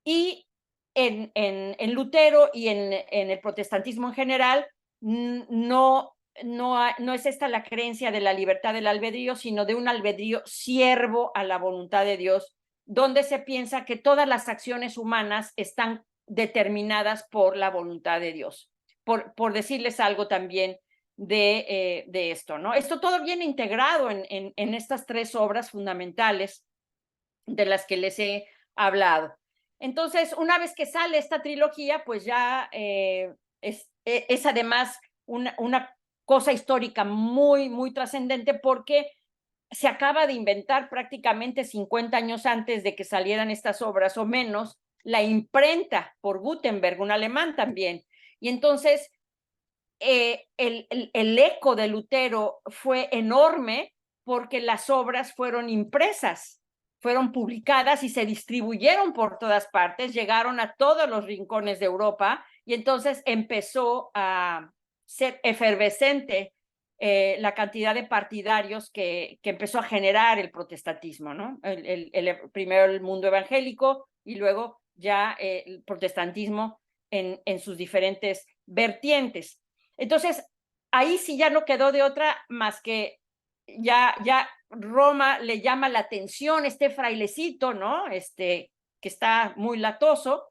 Y en Lutero y en el protestantismo en general, no no es esta la creencia de la libertad del albedrío, sino de un albedrío siervo a la voluntad de Dios, donde se piensa que todas las acciones humanas están determinadas por la voluntad de Dios. Por decirles algo también de esto, ¿no? Esto todo viene integrado en estas tres obras fundamentales de las que les he hablado. Entonces, una vez que sale esta trilogía, pues ya es además una cosa histórica muy, muy trascendente, porque se acaba de inventar prácticamente 50 años antes de que salieran estas obras o menos, la imprenta por Gutenberg, un alemán también. Y entonces el eco de Lutero fue enorme porque las obras fueron impresas, fueron publicadas y se distribuyeron por todas partes, llegaron a todos los rincones de Europa y entonces empezó a ser efervescente la cantidad de partidarios que empezó a generar el protestantismo, ¿no? Primero el mundo evangélico y luego ya el protestantismo en sus diferentes vertientes. Entonces, ahí sí ya no quedó de otra más que ya Roma le llama la atención este frailecito, ¿no? Que está muy latoso,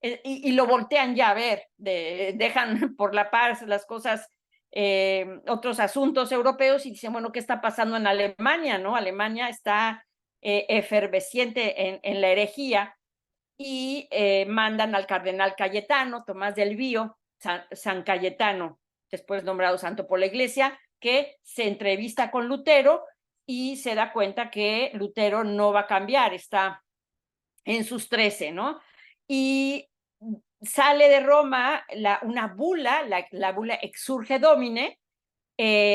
y lo voltean ya a ver, dejan por la paz las cosas, otros asuntos europeos y dicen, bueno, ¿qué está pasando en Alemania, no? Alemania está efervesciente en la herejía y mandan al cardenal Cayetano, Tomás del Vío, San Cayetano, después nombrado santo por la Iglesia, que se entrevista con Lutero y se da cuenta que Lutero no va a cambiar, está en sus 13, ¿no? Y sale de Roma una bula, la bula Exsurge Domine,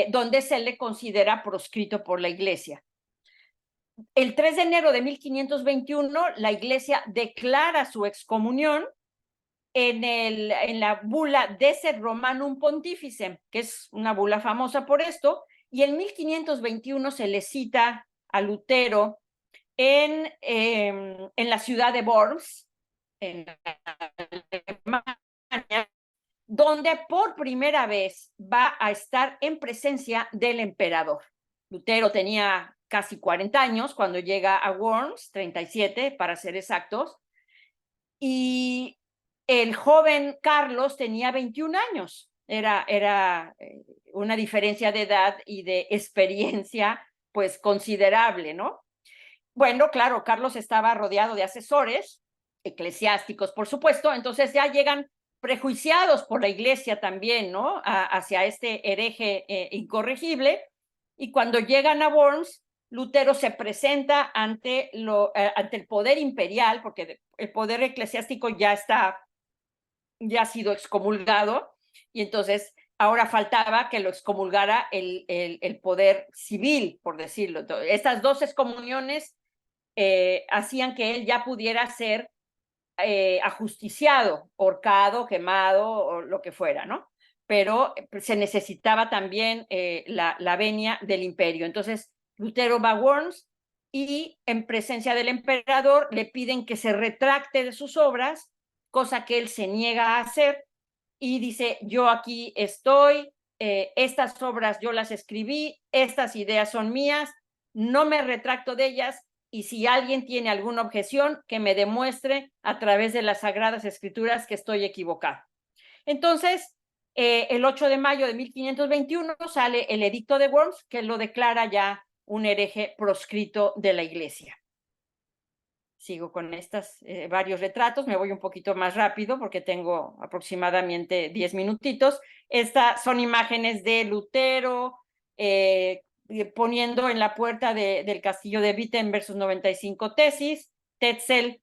donde se le considera proscrito por la Iglesia. El 3 de enero de 1521, la Iglesia declara su excomunión en la bula Decer Romanum Pontificem, que es una bula famosa por esto, y en 1521 se le cita a Lutero en la ciudad de Worms, en Alemania, donde por primera vez va a estar en presencia del emperador. Lutero tenía casi 40 años cuando llega a Worms, 37 para ser exactos, y el joven Carlos tenía 21 años. Era una diferencia de edad y de experiencia pues considerable, ¿no? Bueno, claro, Carlos estaba rodeado de asesores eclesiásticos, por supuesto, entonces ya llegan prejuiciados por la iglesia también, ¿no? Hacia este hereje incorregible, y cuando llegan a Worms, Lutero se presenta ante el poder imperial, porque el poder eclesiástico ya ha sido excomulgado, y entonces ahora faltaba que lo excomulgara el poder civil, por decirlo. Entonces, estas dos excomuniones hacían que él ya pudiera ser ajusticiado, horcado, quemado o lo que fuera, ¿no? Pero se necesitaba también la venia del imperio. Entonces, Lutero va a Worms y en presencia del emperador le piden que se retracte de sus obras, cosa que él se niega a hacer y dice, yo aquí estoy, estas obras yo las escribí, estas ideas son mías, no me retracto de ellas, y si alguien tiene alguna objeción, que me demuestre a través de las Sagradas Escrituras que estoy equivocado. Entonces, el 8 de mayo de 1521 sale el Edicto de Worms, que lo declara ya un hereje proscrito de la Iglesia. Sigo con estos varios retratos, me voy un poquito más rápido porque tengo aproximadamente 10 minutitos. Estas son imágenes de Lutero, poniendo en la puerta del castillo de Wittenberg sus 95 tesis, Tetzel,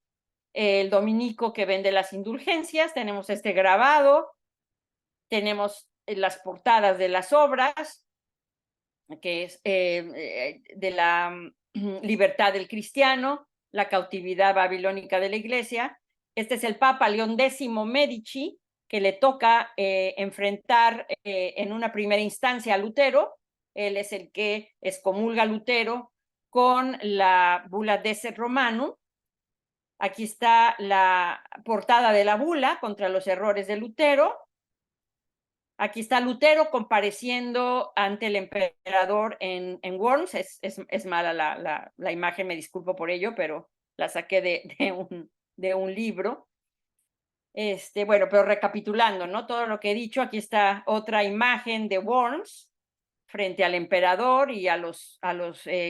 el dominico que vende las indulgencias, tenemos este grabado, tenemos las portadas de las obras, que es de la libertad del cristiano, la cautividad babilónica de la iglesia. Este es el Papa León X Medici, que le toca enfrentar en una primera instancia a Lutero. Él es el que excomulga a Lutero con la bula Decer Romanum. Aquí está la portada de la bula contra los errores de Lutero. Aquí está Lutero compareciendo ante el emperador en Worms. Es mala la imagen, me disculpo por ello, pero la saqué de un libro. Bueno, pero recapitulando, ¿no? Todo lo que he dicho, aquí está otra imagen de Worms frente al emperador y a los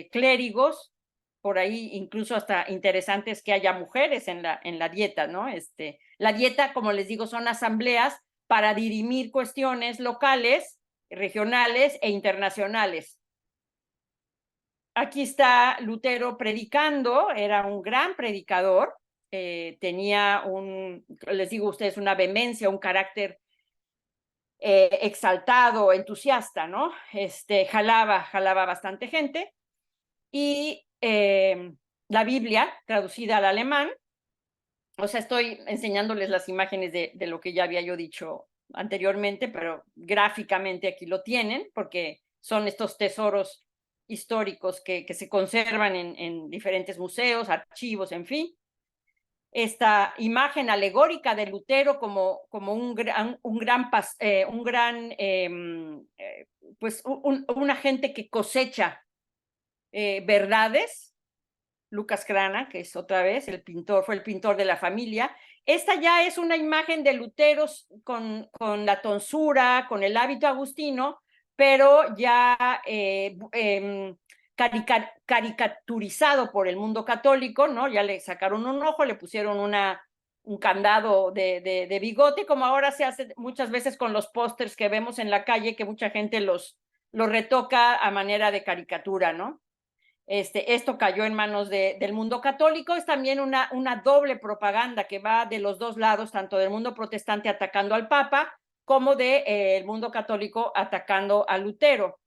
clérigos. Por ahí incluso hasta interesante es que haya mujeres en la dieta, ¿no? La dieta, como les digo, son asambleas para dirimir cuestiones locales, regionales e internacionales. Aquí está Lutero predicando, era un gran predicador, tenía les digo a ustedes, una vehemencia, un carácter exaltado, entusiasta, ¿no? Jalaba bastante gente. Y la Biblia, traducida al alemán, o sea, estoy enseñándoles las imágenes de lo que ya había yo dicho anteriormente, pero gráficamente aquí lo tienen, porque son estos tesoros históricos que se conservan en diferentes museos, archivos, en fin. Esta imagen alegórica de Lutero como un agente que cosecha verdades. Lucas Crana, que es otra vez fue el pintor de la familia. Esta ya es una imagen de Lutero con la tonsura, con el hábito agustino, pero ya caricaturizado por el mundo católico, ¿no? Ya le sacaron un ojo, le pusieron un candado de bigote, como ahora se hace muchas veces con los pósters que vemos en la calle, que mucha gente los retoca a manera de caricatura, ¿no? Esto cayó en manos del mundo católico. Es también una doble propaganda que va de los dos lados, tanto del mundo protestante atacando al Papa, como del mundo católico atacando a Lutero.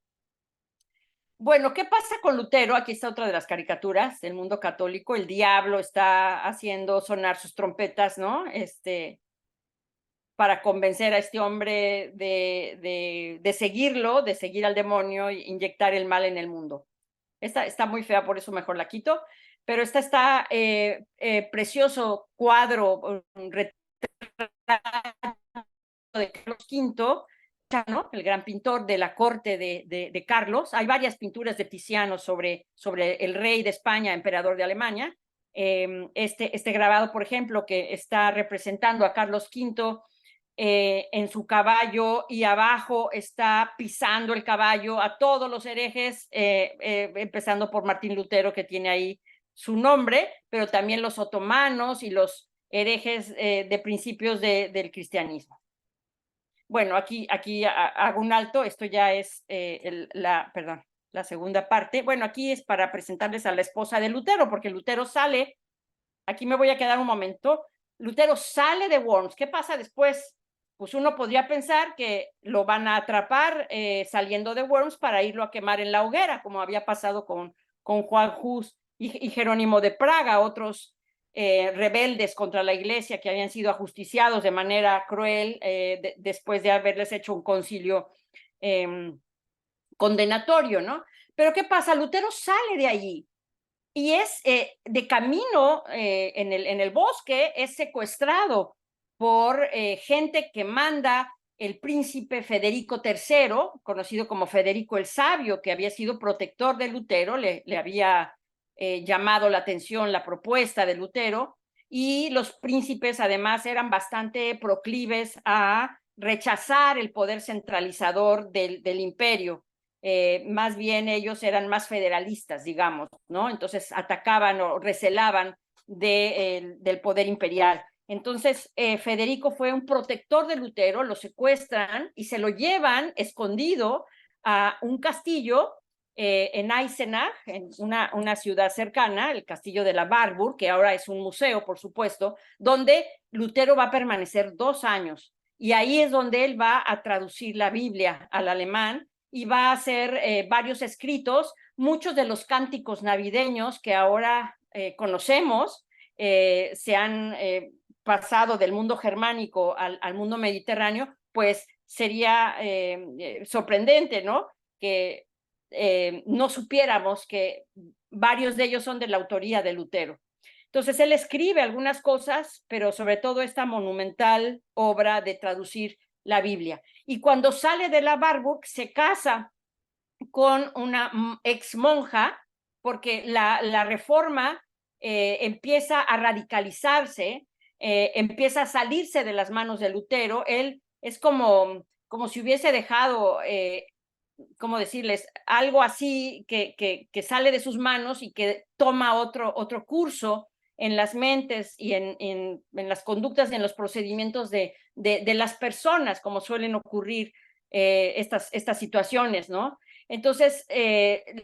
Bueno, ¿qué pasa con Lutero? Aquí está otra de las caricaturas del mundo católico. El diablo está haciendo sonar sus trompetas, ¿no? Para convencer a este hombre de seguirlo, de seguir al demonio e inyectar el mal en el mundo. Esta está muy fea, por eso mejor la quito, pero esta está precioso cuadro, un retrato de Carlos V, ¿no? El gran pintor de la corte de Carlos. Hay varias pinturas de Tiziano sobre el rey de España, emperador de Alemania. Este grabado, por ejemplo, que está representando a Carlos V en su caballo, y abajo está pisando el caballo a todos los herejes, empezando por Martín Lutero, que tiene ahí su nombre, pero también los otomanos y los herejes de principios del cristianismo. Bueno, aquí hago un alto, esto ya es la segunda parte. Bueno, aquí es para presentarles a la esposa de Lutero, porque Lutero sale, aquí me voy a quedar un momento, Lutero sale de Worms. ¿Qué pasa después? Pues uno podría pensar que lo van a atrapar saliendo de Worms para irlo a quemar en la hoguera, como había pasado con Juan Hus y Jerónimo de Praga, otros rebeldes contra la iglesia que habían sido ajusticiados de manera cruel después de haberles hecho un concilio condenatorio, ¿no? Pero ¿qué pasa? Lutero sale de allí y es de camino en el bosque, es secuestrado por gente que manda el príncipe Federico III, conocido como Federico el Sabio, que había sido protector de Lutero, le había llamado la atención la propuesta de Lutero, y los príncipes además eran bastante proclives a rechazar el poder centralizador del imperio. Más bien ellos eran más federalistas, digamos, ¿no? Entonces atacaban o recelaban del poder imperial. Entonces, Federico fue un protector de Lutero, lo secuestran y se lo llevan escondido a un castillo en Eisenach, en una ciudad cercana, el castillo de la Warburg, que ahora es un museo, por supuesto, donde Lutero va a permanecer 2 años. Y ahí es donde él va a traducir la Biblia al alemán y va a hacer varios escritos. Muchos de los cánticos navideños que ahora conocemos se han pasado del mundo germánico al mundo mediterráneo, pues sería sorprendente, ¿no? Que no supiéramos que varios de ellos son de la autoría de Lutero. Entonces él escribe algunas cosas, pero sobre todo esta monumental obra de traducir la Biblia. Y cuando sale de la Warburg se casa con una ex monja, porque la reforma empieza a radicalizarse, empieza a salirse de las manos de Lutero. Él es como si hubiese dejado, ¿cómo decirles? Algo así que sale de sus manos y que toma otro curso en las mentes y en las conductas, en los procedimientos de las personas, como suelen ocurrir estas situaciones, ¿no? Entonces,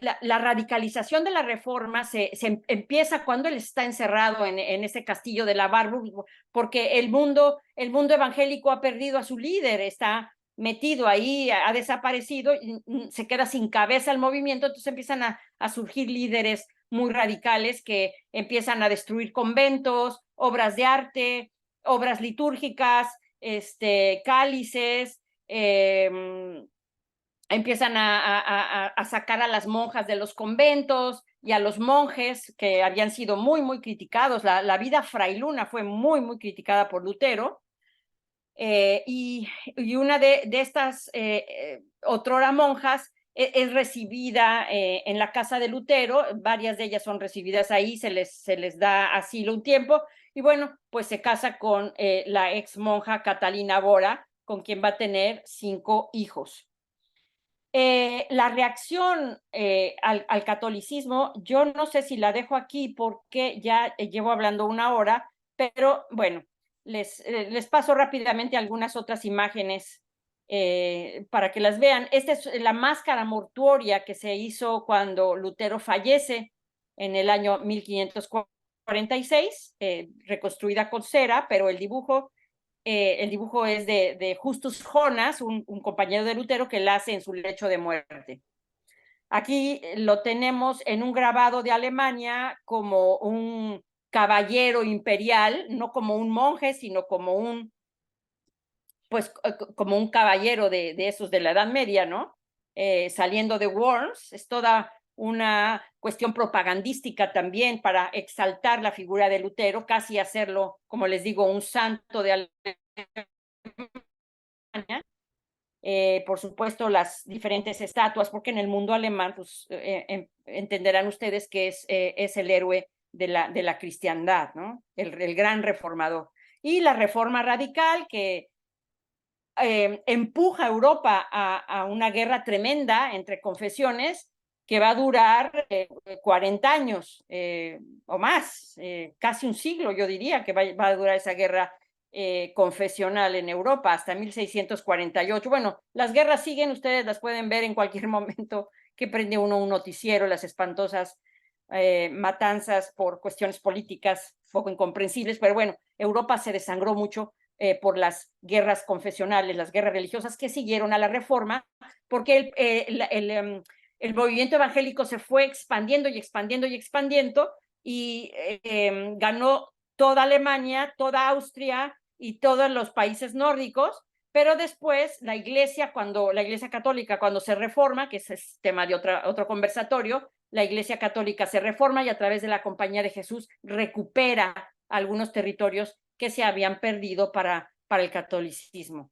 la radicalización de la reforma se empieza cuando él está encerrado en ese castillo de la Warburg, porque el mundo evangélico ha perdido a su líder, está metido ahí, ha desaparecido, se queda sin cabeza el movimiento, entonces empiezan a surgir líderes muy radicales que empiezan a destruir conventos, obras de arte, obras litúrgicas, cálices, empiezan a sacar a las monjas de los conventos y a los monjes que habían sido muy criticados. La vida frailuna fue muy criticada por Lutero. Y una de estas otrora monjas es recibida en la casa de Lutero, varias de ellas son recibidas ahí, se les da asilo un tiempo, y bueno, pues se casa con la ex monja Catalina Bora, con quien va a tener 5 hijos. La reacción al catolicismo, yo no sé si la dejo aquí porque ya llevo hablando 1 hora, pero bueno, les paso rápidamente algunas otras imágenes para que las vean. Esta es la máscara mortuoria que se hizo cuando Lutero fallece en el año 1546, reconstruida con cera, pero el dibujo es de Justus Jonas, un compañero de Lutero que la hace en su lecho de muerte. Aquí lo tenemos en un grabado de Alemania como un caballero imperial, no como un monje, sino como como un caballero de esos de la Edad Media, ¿no? Saliendo de Worms, es toda una cuestión propagandística también para exaltar la figura de Lutero, casi hacerlo, como les digo, un santo de Alemania. Por supuesto, las diferentes estatuas, porque en el mundo alemán, pues entenderán ustedes que es el héroe de la cristiandad, ¿no? El gran reformador. Y la reforma radical que empuja a Europa a una guerra tremenda entre confesiones que va a durar 40 años o más, casi un siglo, yo diría, que va a durar esa guerra confesional en Europa hasta 1648. Bueno, las guerras siguen, ustedes las pueden ver en cualquier momento que prende uno un noticiero, las espantosas matanzas por cuestiones políticas poco incomprensibles, pero bueno, Europa se desangró mucho por las guerras confesionales, las guerras religiosas que siguieron a la Reforma, porque el movimiento evangélico se fue expandiendo y ganó toda Alemania, toda Austria y todos los países nórdicos, pero después la Iglesia Católica, cuando se reforma, que es tema de otro conversatorio, la Iglesia Católica se reforma y a través de la Compañía de Jesús recupera algunos territorios que se habían perdido para el catolicismo.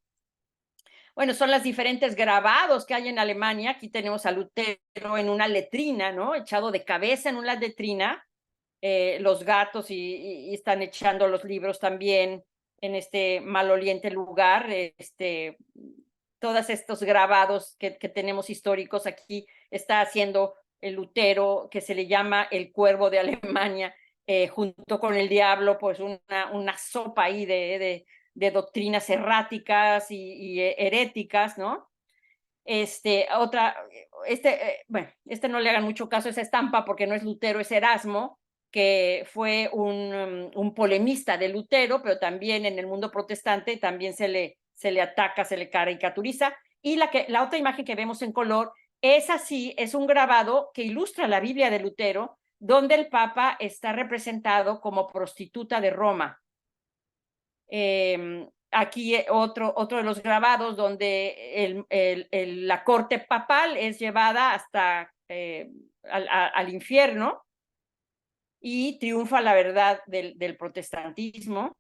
Bueno, son los diferentes grabados que hay en Alemania. Aquí tenemos a Lutero en una letrina, ¿no? Echado de cabeza en una letrina. Los gatos y están echando los libros también en este maloliente lugar. Todos estos grabados que tenemos históricos aquí está haciendo el Lutero, que se le llama el cuervo de Alemania, junto con el diablo, pues una sopa ahí de doctrinas erráticas y heréticas, ¿no? Bueno, no le hagan mucho caso a esa estampa porque no es Lutero, es Erasmo, que fue un polemista de Lutero, pero también en el mundo protestante también se le ataca, se le caricaturiza. Y la otra imagen que vemos en color es un grabado que ilustra la Biblia de Lutero, donde el Papa está representado como prostituta de Roma. Aquí otro de los grabados donde la corte papal es llevada hasta al infierno y triunfa la verdad del protestantismo.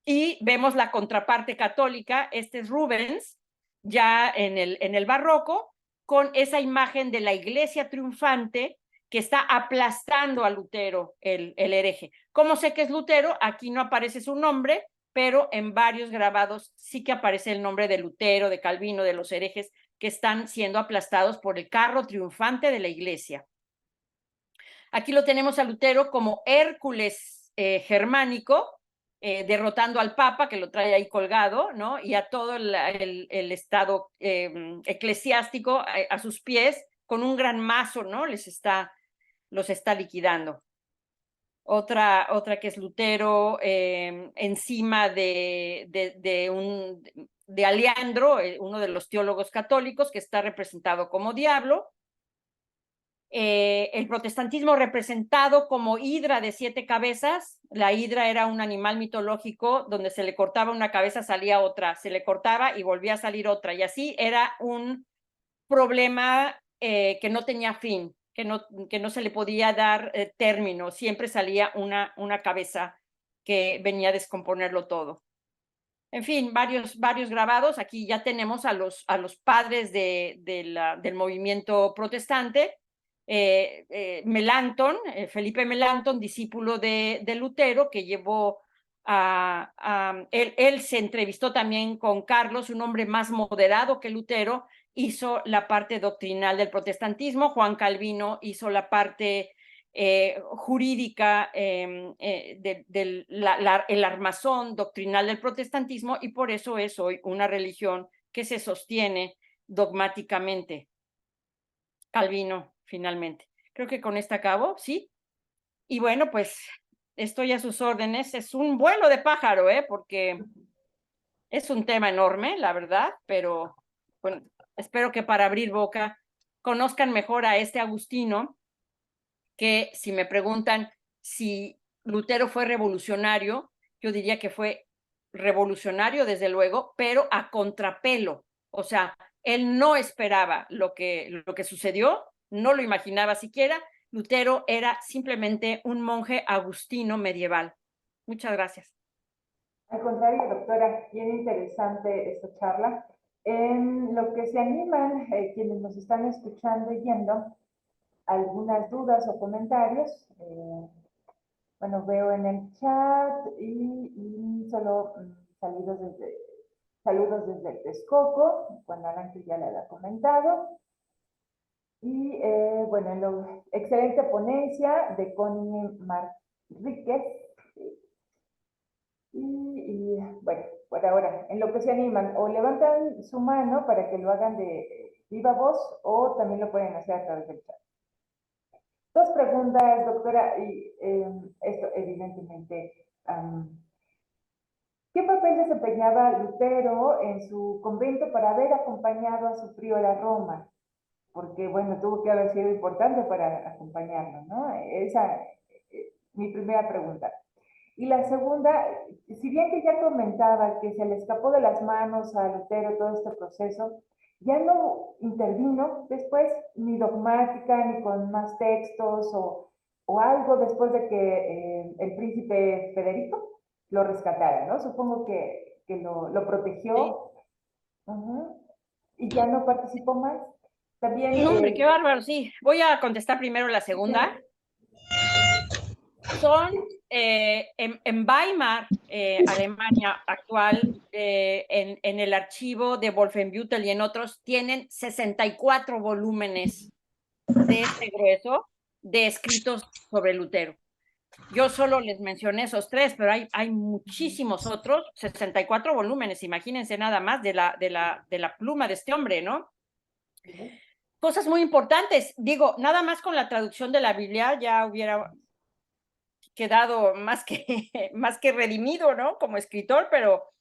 Y vemos la contraparte católica, este es Rubens, ya en el barroco, con esa imagen de la iglesia triunfante que está aplastando a Lutero, el hereje. ¿Cómo sé que es Lutero? Aquí no aparece su nombre, pero en varios grabados sí que aparece el nombre de Lutero, de Calvino, de los herejes que están siendo aplastados por el carro triunfante de la iglesia. Aquí lo tenemos a Lutero como Hércules germánico, derrotando al Papa, que lo trae ahí colgado, ¿no? Y a todo el estado eclesiástico a sus pies, con un gran mazo, ¿no? Los está liquidando. Otra que es Lutero encima de Aleandro, uno de los teólogos católicos, que está representado como diablo. El protestantismo representado como hidra de 7 cabezas. La hidra era un animal mitológico donde se le cortaba una cabeza, salía otra, se le cortaba y volvía a salir otra, y así era un problema que no tenía fin, que no se le podía dar término, siempre salía una cabeza que venía a descomponerlo todo. En fin, varios grabados. Aquí ya tenemos a los padres del movimiento protestante. Melanchthon, Felipe Melanchthon, discípulo de Lutero, que llevó él se entrevistó también con Carlos, un hombre más moderado que Lutero, hizo la parte doctrinal del protestantismo. Juan Calvino hizo la parte jurídica el armazón doctrinal del protestantismo, y por eso es hoy una religión que se sostiene dogmáticamente. Calvino, finalmente. Creo que con esto acabo, ¿sí? Y bueno, pues estoy a sus órdenes. Es un vuelo de pájaro, porque es un tema enorme, la verdad, pero bueno, espero que para abrir boca conozcan mejor a este Agustino, que si me preguntan si Lutero fue revolucionario, yo diría que fue revolucionario, desde luego, pero a contrapelo. O sea, él no esperaba lo que sucedió, no lo imaginaba siquiera. Lutero era simplemente un monje agustino medieval. Muchas gracias. Al contrario, doctora, bien interesante esta charla. En lo que se animan quienes nos están escuchando y viendo, algunas dudas o comentarios. Bueno, veo en el chat y solo saludos desde Texcoco, Juan Aranque ya le había comentado. Y bueno, en la excelente ponencia de Connie Marríquez. Y bueno, por ahora, en lo que se animan, o levantan su mano para que lo hagan de viva voz, o también lo pueden hacer a través del chat. Dos preguntas, doctora, y esto evidentemente, ¿qué papel desempeñaba Lutero en su convento para haber acompañado a su priora a Roma? Porque, bueno, tuvo que haber sido importante para acompañarlo, ¿no? Esa es mi primera pregunta. Y la segunda, si bien que ya comentaba que se le escapó de las manos a Lutero todo este proceso, ya no intervino después ni dogmática, ni con más textos o algo después de que el príncipe Federico lo rescatara, ¿no? Supongo que lo protegió. Sí. Y ya no participó más. También... No, hombre, qué bárbaro, sí. Voy a contestar primero la segunda. Son en Weimar, Alemania actual, en el archivo de Wolfenbüttel y en otros, tienen 64 volúmenes de este grueso de escritos sobre Lutero. Yo solo les mencioné esos 3, pero hay muchísimos otros, 64 volúmenes, imagínense nada más de la pluma de este hombre, ¿no? Cosas muy importantes, digo, nada más con la traducción de la Biblia ya hubiera quedado más que redimido, ¿no? Como escritor, pero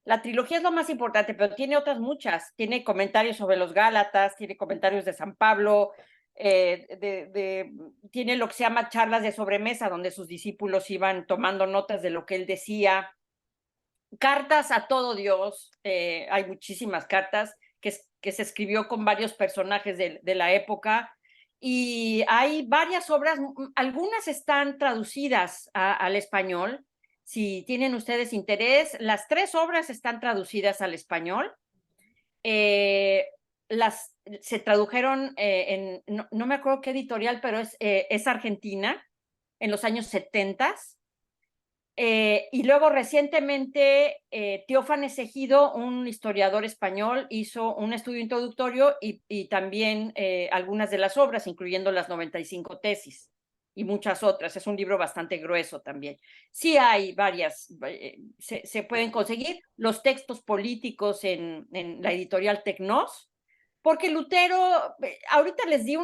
la trilogía es lo más importante, pero tiene otras muchas. Tiene comentarios sobre los Gálatas, tiene comentarios de San Pablo, tiene lo que se llama charlas de sobremesa, donde sus discípulos iban tomando notas de lo que él decía. Cartas a todo Dios, hay muchísimas cartas que se escribió con varios personajes de la época, y hay varias obras, algunas están traducidas al español. si tienen ustedes interés. Las 3 obras están traducidas al español. Se tradujeron no me acuerdo qué editorial, pero es argentina, en los años 70. Y luego recientemente Teófanes Ejido, un historiador español, hizo un estudio introductorio y también algunas de las obras, incluyendo las 95 tesis y muchas otras. Es un libro bastante grueso también. Sí hay varias, se pueden conseguir los textos políticos en la editorial Tecnos, porque Lutero, ahorita les di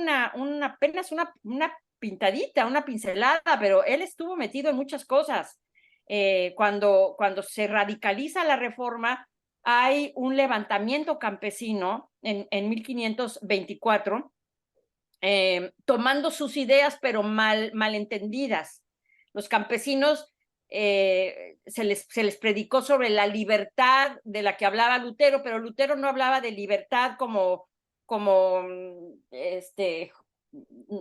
apenas una pintadita, una pincelada, pero él estuvo metido en muchas cosas. Cuando se radicaliza la reforma, hay un levantamiento campesino en 1524, tomando sus ideas, pero malentendidas. Los campesinos se les predicó sobre la libertad de la que hablaba Lutero, pero Lutero no hablaba de libertad como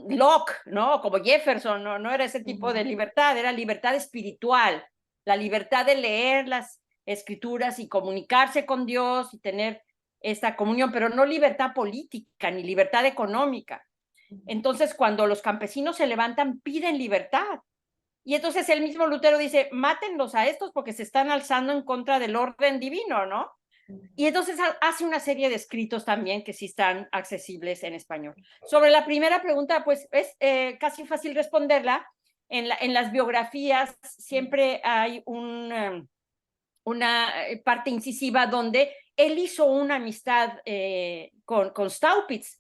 Locke, ¿no? Como Jefferson, no era ese tipo de libertad, era libertad espiritual, la libertad de leer las escrituras y comunicarse con Dios y tener esta comunión, pero no libertad política ni libertad económica. Entonces, cuando los campesinos se levantan, piden libertad. Y entonces el mismo Lutero dice, mátenlos a estos porque se están alzando en contra del orden divino, ¿no? Y entonces hace una serie de escritos también que sí están accesibles en español. Sobre la primera pregunta, pues es casi fácil responderla. En las biografías siempre hay una parte incisiva donde él hizo una amistad con Staupitz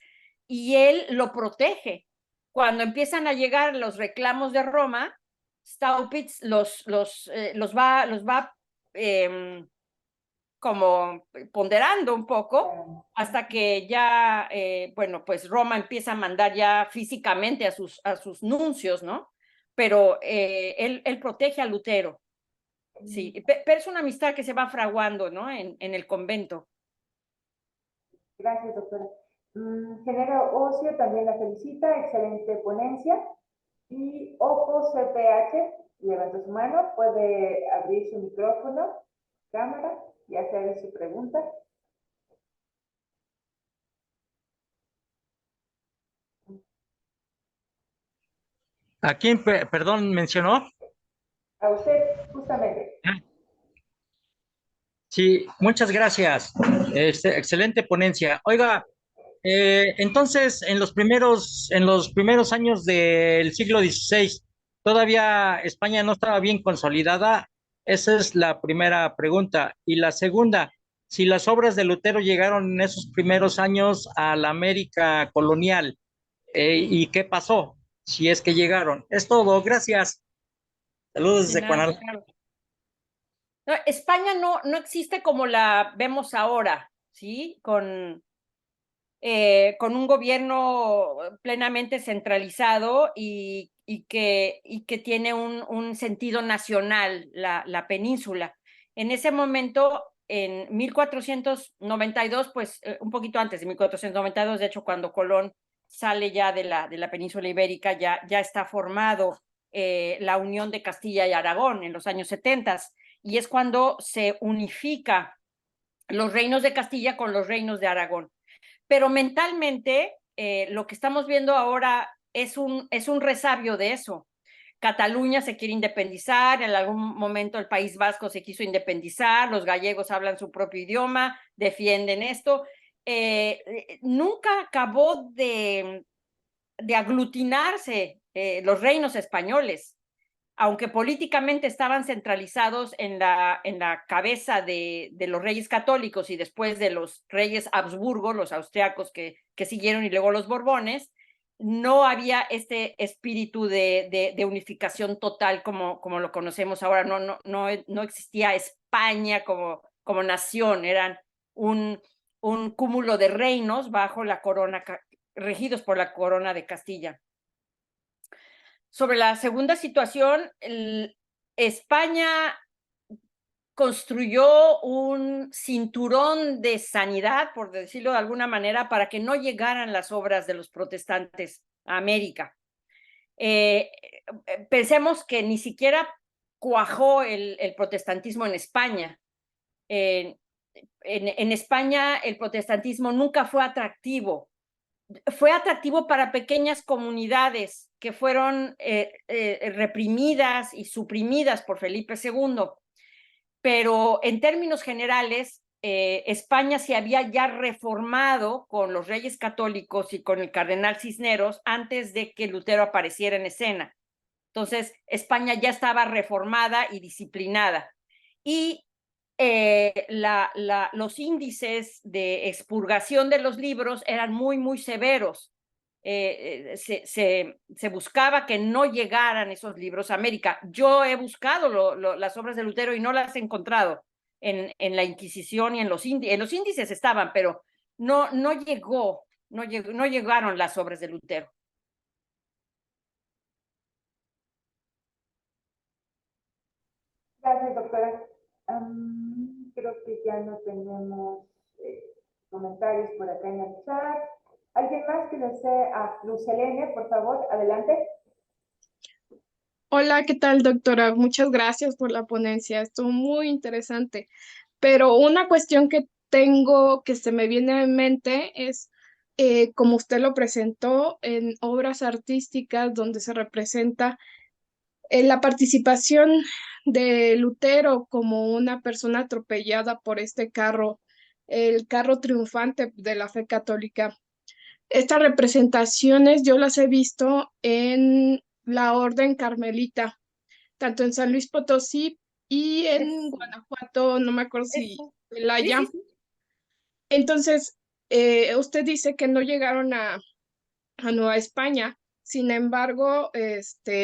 y él lo protege. Cuando empiezan a llegar los reclamos de Roma, Staupitz los va como ponderando un poco hasta que ya, bueno, pues Roma empieza a mandar ya físicamente a sus nuncios, ¿no? Pero él protege a Lutero. Sí, pero es una amistad que se va fraguando, ¿no? En el convento. Gracias, doctora. Género Ocio también la felicita, excelente ponencia. Y Opo CPH levantó su mano, puede abrir su micrófono, cámara y hacer su pregunta. ¿A quién, perdón, mencionó? A usted, justamente. Sí, muchas gracias. Excelente ponencia. Oiga, entonces, en los primeros años del siglo XVI, ¿todavía España no estaba bien consolidada? Esa es la primera pregunta. Y la segunda, si las obras de Lutero llegaron en esos primeros años a la América colonial, ¿y qué pasó? Si es que llegaron. Es todo. Gracias. Saludos De desde nada, Cuanal. claro. No, España no existe como la vemos ahora, ¿sí? Con un gobierno plenamente centralizado y que tiene un sentido nacional, la península. En ese momento, en 1492, pues un poquito antes de 1492, de hecho, cuando Colón sale ya de la península ibérica, ya está formado la Unión de Castilla y Aragón en los años 70, y es cuando se unifica los reinos de Castilla con los reinos de Aragón. Pero mentalmente lo que estamos viendo ahora es un resabio de eso. Cataluña se quiere independizar, en algún momento el País Vasco se quiso independizar, los gallegos hablan su propio idioma, defienden esto. Nunca acabó de aglutinarse los reinos españoles, aunque políticamente estaban centralizados en la cabeza de los reyes católicos y después de los reyes Habsburgo, los austriacos que siguieron y luego los Borbones, no había este espíritu de unificación total como lo conocemos ahora. No existía España como nación, eran un cúmulo de reinos bajo la corona, regidos por la corona de Castilla. Sobre la segunda situación, España construyó un cinturón de sanidad, por decirlo de alguna manera, para que no llegaran las obras de los protestantes a América. Pensemos que ni siquiera cuajó el protestantismo en España. En España el protestantismo nunca fue atractivo. Fue atractivo para pequeñas comunidades que fueron reprimidas y suprimidas por Felipe II. Pero en términos generales, España se había ya reformado con los reyes católicos y con el cardenal Cisneros antes de que Lutero apareciera en escena. Entonces, España ya estaba reformada y disciplinada. Y los índices de expurgación de los libros eran muy, muy severos. Se buscaba que no llegaran esos libros a América. Yo he buscado las obras de Lutero y no las he encontrado en la Inquisición y en los índices estaban, pero no llegaron las obras de Lutero. Gracias, doctora. Creo que ya no tenemos comentarios por acá en el chat. ¿Alguien más que desee? Luz Helene, por favor, adelante. Hola, ¿qué tal, doctora? Muchas gracias por la ponencia. Estuvo muy interesante. Pero una cuestión que tengo que se me viene en mente es, como usted lo presentó en obras artísticas donde se representa la participación de Lutero como una persona atropellada por este carro, el carro triunfante de la fe católica. Estas representaciones yo las he visto en la Orden Carmelita, tanto en San Luis Potosí y en Guanajuato, no me acuerdo si Celaya. Sí, sí, sí. Entonces, usted dice que no llegaron a Nueva España, sin embargo,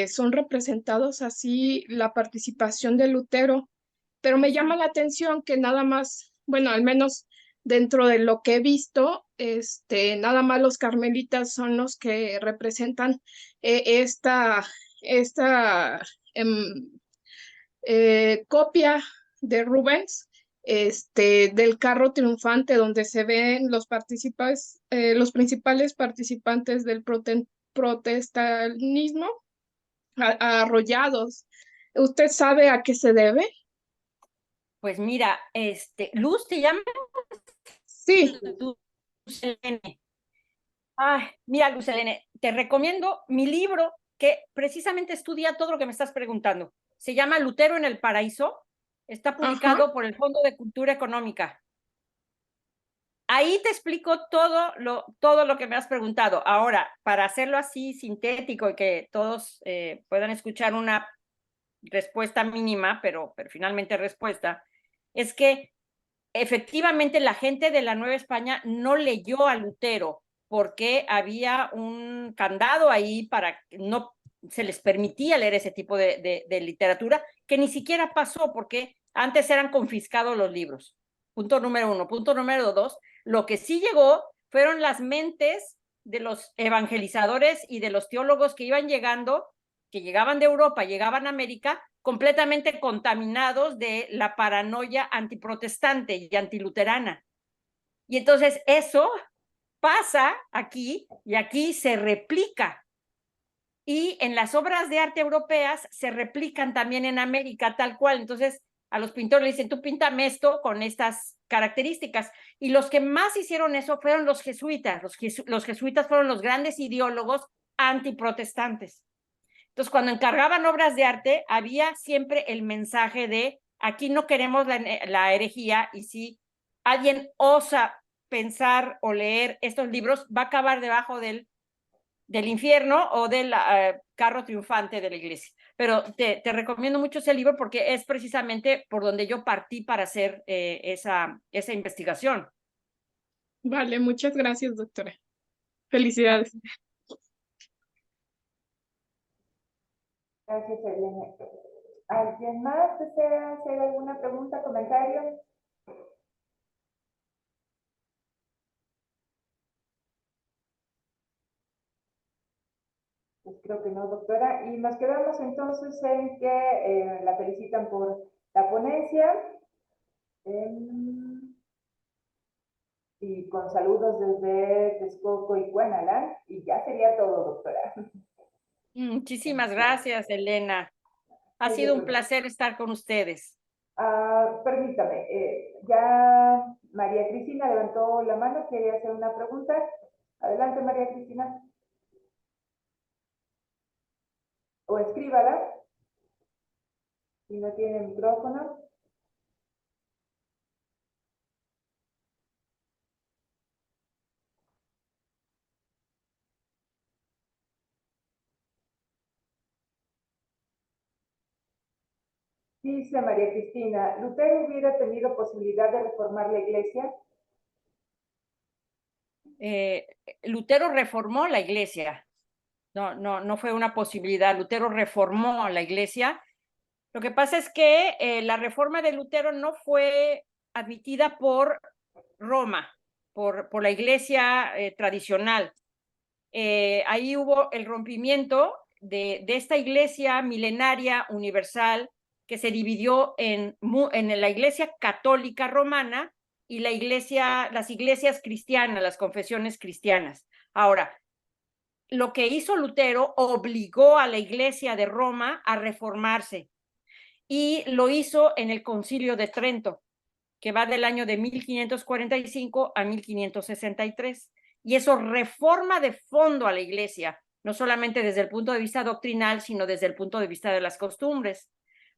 son representados así la participación de Lutero, pero me llama la atención que nada más, bueno, al menos dentro de lo que he visto, nada más los carmelitas son los que representan esta copia de Rubens, del carro triunfante, donde se ven los principales participantes del protestanismo arrollados. ¿Usted sabe a qué se debe? Pues mira, Luz, ¿te llama? Sí. Luz Helene. Ay, mira, Luz Helene, te recomiendo mi libro que precisamente estudia todo lo que me estás preguntando. Se llama Lutero en el Paraíso. Está publicado por el Fondo de Cultura Económica. Ahí te explico todo lo que me has preguntado. Ahora, para hacerlo así sintético y que todos puedan escuchar una respuesta mínima, pero finalmente respuesta, es que efectivamente la gente de la Nueva España no leyó a Lutero porque había un candado ahí para que no se les permitía leer ese tipo de literatura, que ni siquiera pasó porque antes eran confiscados los libros. Punto número 1. Punto número 2, lo que sí llegó fueron las mentes de los evangelizadores y de los teólogos que iban llegando, que llegaban de Europa, llegaban a América, completamente contaminados de la paranoia antiprotestante y antiluterana. Y entonces eso pasa aquí y aquí se replica. Y en las obras de arte europeas se replican también en América tal cual. Entonces a los pintores le dicen, tú píntame esto con estas características. Y los que más hicieron eso fueron los jesuitas. Los jesuitas fueron los grandes ideólogos antiprotestantes. Entonces, cuando encargaban obras de arte, había siempre el mensaje de aquí no queremos la herejía, y si alguien osa pensar o leer estos libros, va a acabar debajo del infierno o del carro triunfante de la iglesia. Pero te recomiendo mucho ese libro porque es precisamente por donde yo partí para hacer esa investigación. Vale, muchas gracias, doctora. Felicidades. Gracias, Helene. ¿Alguien más desea hacer alguna pregunta, comentario? Pues creo que no, doctora. Y nos quedamos entonces en que la felicitan por la ponencia. Y con saludos desde Texcoco y Cuenalán. Y ya sería todo, doctora. Muchísimas gracias, Elena. Ha sido un placer estar con ustedes. Permítame, ya María Cristina levantó la mano, quiere hacer una pregunta. Adelante, María Cristina. O escríbala, si no tiene micrófono. Dice María Cristina, ¿Lutero hubiera tenido posibilidad de reformar la iglesia? Lutero reformó la iglesia. No fue una posibilidad. Lutero reformó la iglesia. Lo que pasa es que la reforma de Lutero no fue admitida por Roma, por la iglesia tradicional. Ahí hubo el rompimiento de esta iglesia milenaria universal que se dividió en la iglesia católica romana y las iglesias cristianas, las confesiones cristianas. Ahora, lo que hizo Lutero obligó a la iglesia de Roma a reformarse y lo hizo en el Concilio de Trento, que va del año de 1545 a 1563. Y eso reforma de fondo a la iglesia, no solamente desde el punto de vista doctrinal, sino desde el punto de vista de las costumbres.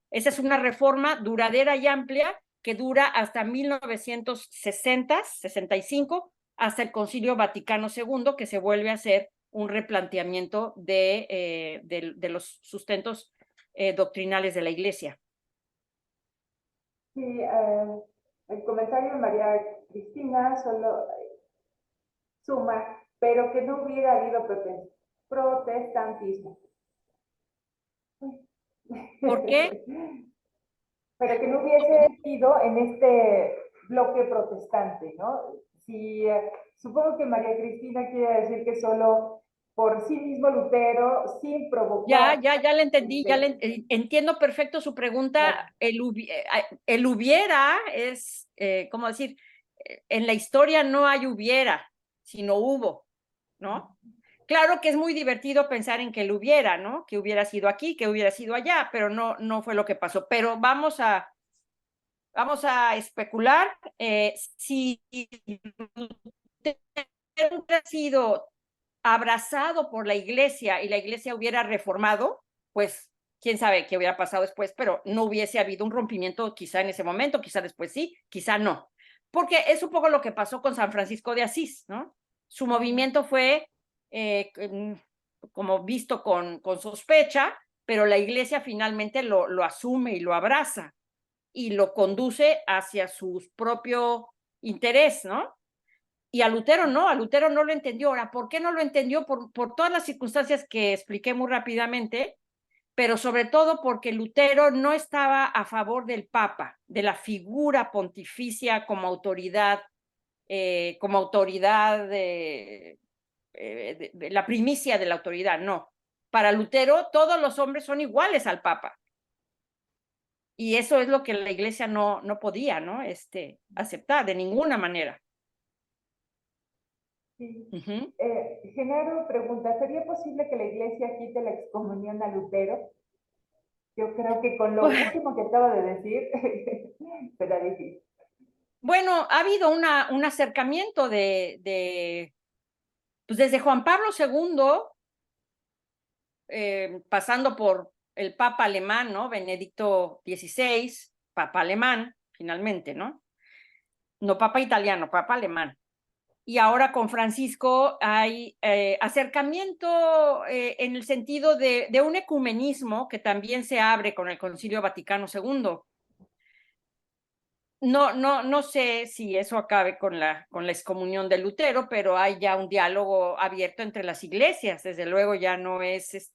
Esa es una reforma duradera y amplia que dura hasta 1965, hasta el Concilio Vaticano II, que se vuelve a hacer un replanteamiento de los sustentos doctrinales de la iglesia. Sí, el comentario de María Cristina solo suma, pero que no hubiera habido protestantismo. ¿Por qué? Pero que no hubiese sido en este bloque protestante, ¿no? Si, supongo que María Cristina quiere decir que solo por sí mismo Lutero, sin provocar. Ya la entendí, entiendo perfecto su pregunta. El hubiera es, ¿cómo decir? En la historia no hay hubiera, sino hubo, ¿no? Claro que es muy divertido pensar en que él hubiera, ¿no? Que hubiera sido aquí, que hubiera sido allá, pero no fue lo que pasó. Pero vamos a especular. Si hubiera sido abrazado por la iglesia y la iglesia hubiera reformado, pues quién sabe qué hubiera pasado después, pero no hubiese habido un rompimiento quizá en ese momento, quizá después sí, quizá no. Porque es un poco lo que pasó con San Francisco de Asís, ¿no? Su movimiento fue como visto con sospecha, pero la iglesia finalmente lo asume y lo abraza y lo conduce hacia su propio interés, ¿no? Y a Lutero no lo entendió. Ahora, ¿por qué no lo entendió? Por todas las circunstancias que expliqué muy rápidamente, pero sobre todo porque Lutero no estaba a favor del Papa, de la figura pontificia como autoridad de la primicia de la autoridad, no. Para Lutero, todos los hombres son iguales al Papa. Y eso es lo que la iglesia no podía, ¿no? Aceptar de ninguna manera. Sí. Genaro pregunta, ¿sería posible que la iglesia quite la excomunión a Lutero? Yo creo que con lo último que acaba de decir, será difícil. Bueno, ha habido un acercamiento pues desde Juan Pablo II, pasando por el Papa alemán, ¿no? Benedicto XVI, Papa alemán, finalmente, ¿no? No Papa italiano, Papa alemán. Y ahora con Francisco hay acercamiento en el sentido de un ecumenismo que también se abre con el Concilio Vaticano II. No sé si eso acabe con la excomunión de Lutero, pero hay ya un diálogo abierto entre las iglesias. Desde luego ya no es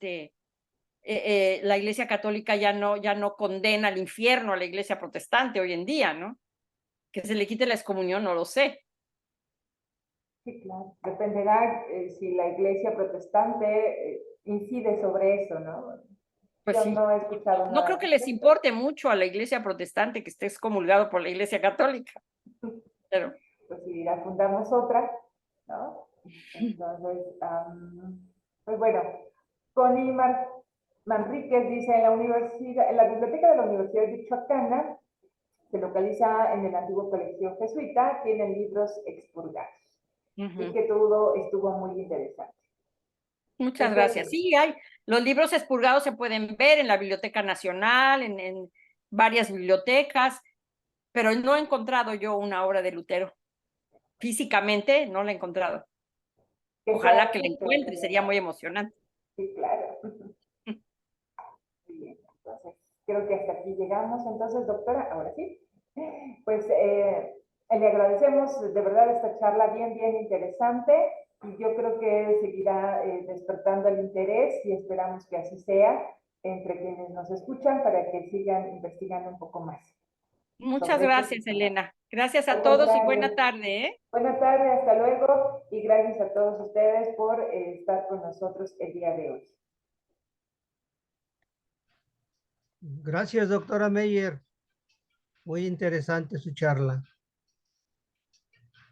la iglesia católica ya no condena al infierno a la iglesia protestante hoy en día, ¿no? Que se le quite la excomunión, no lo sé. Sí, claro. Dependerá si la iglesia protestante incide sobre eso, ¿no? Pues Yo sí. no he escuchado No nada. creo que les importe mucho a la iglesia protestante que esté excomulgado por la iglesia católica. Pero pues si la fundamos otra, ¿no? Entonces, pues bueno, Connie Manríquez dice, en la biblioteca de la Universidad Michoacana, se localiza en el antiguo colegio jesuita, tienen libros expurgados. Y que todo estuvo muy interesante. Muchas gracias. Sí, los libros expurgados se pueden ver en la Biblioteca Nacional, en varias bibliotecas, pero no he encontrado yo una obra de Lutero. Físicamente no la he encontrado. Ojalá que la encuentre, sería muy emocionante. Sí, claro. Muy bien, entonces creo que hasta aquí llegamos. Entonces, doctora, ahora sí, pues le agradecemos de verdad esta charla bien interesante y yo creo que seguirá despertando el interés y esperamos que así sea entre quienes nos escuchan para que sigan investigando un poco más. Muchas gracias, Elena. Gracias a todos y buena tarde, ¿eh? Buena tarde, hasta luego y gracias a todos ustedes por estar con nosotros el día de hoy. Gracias, doctora Meyer. Muy interesante su charla.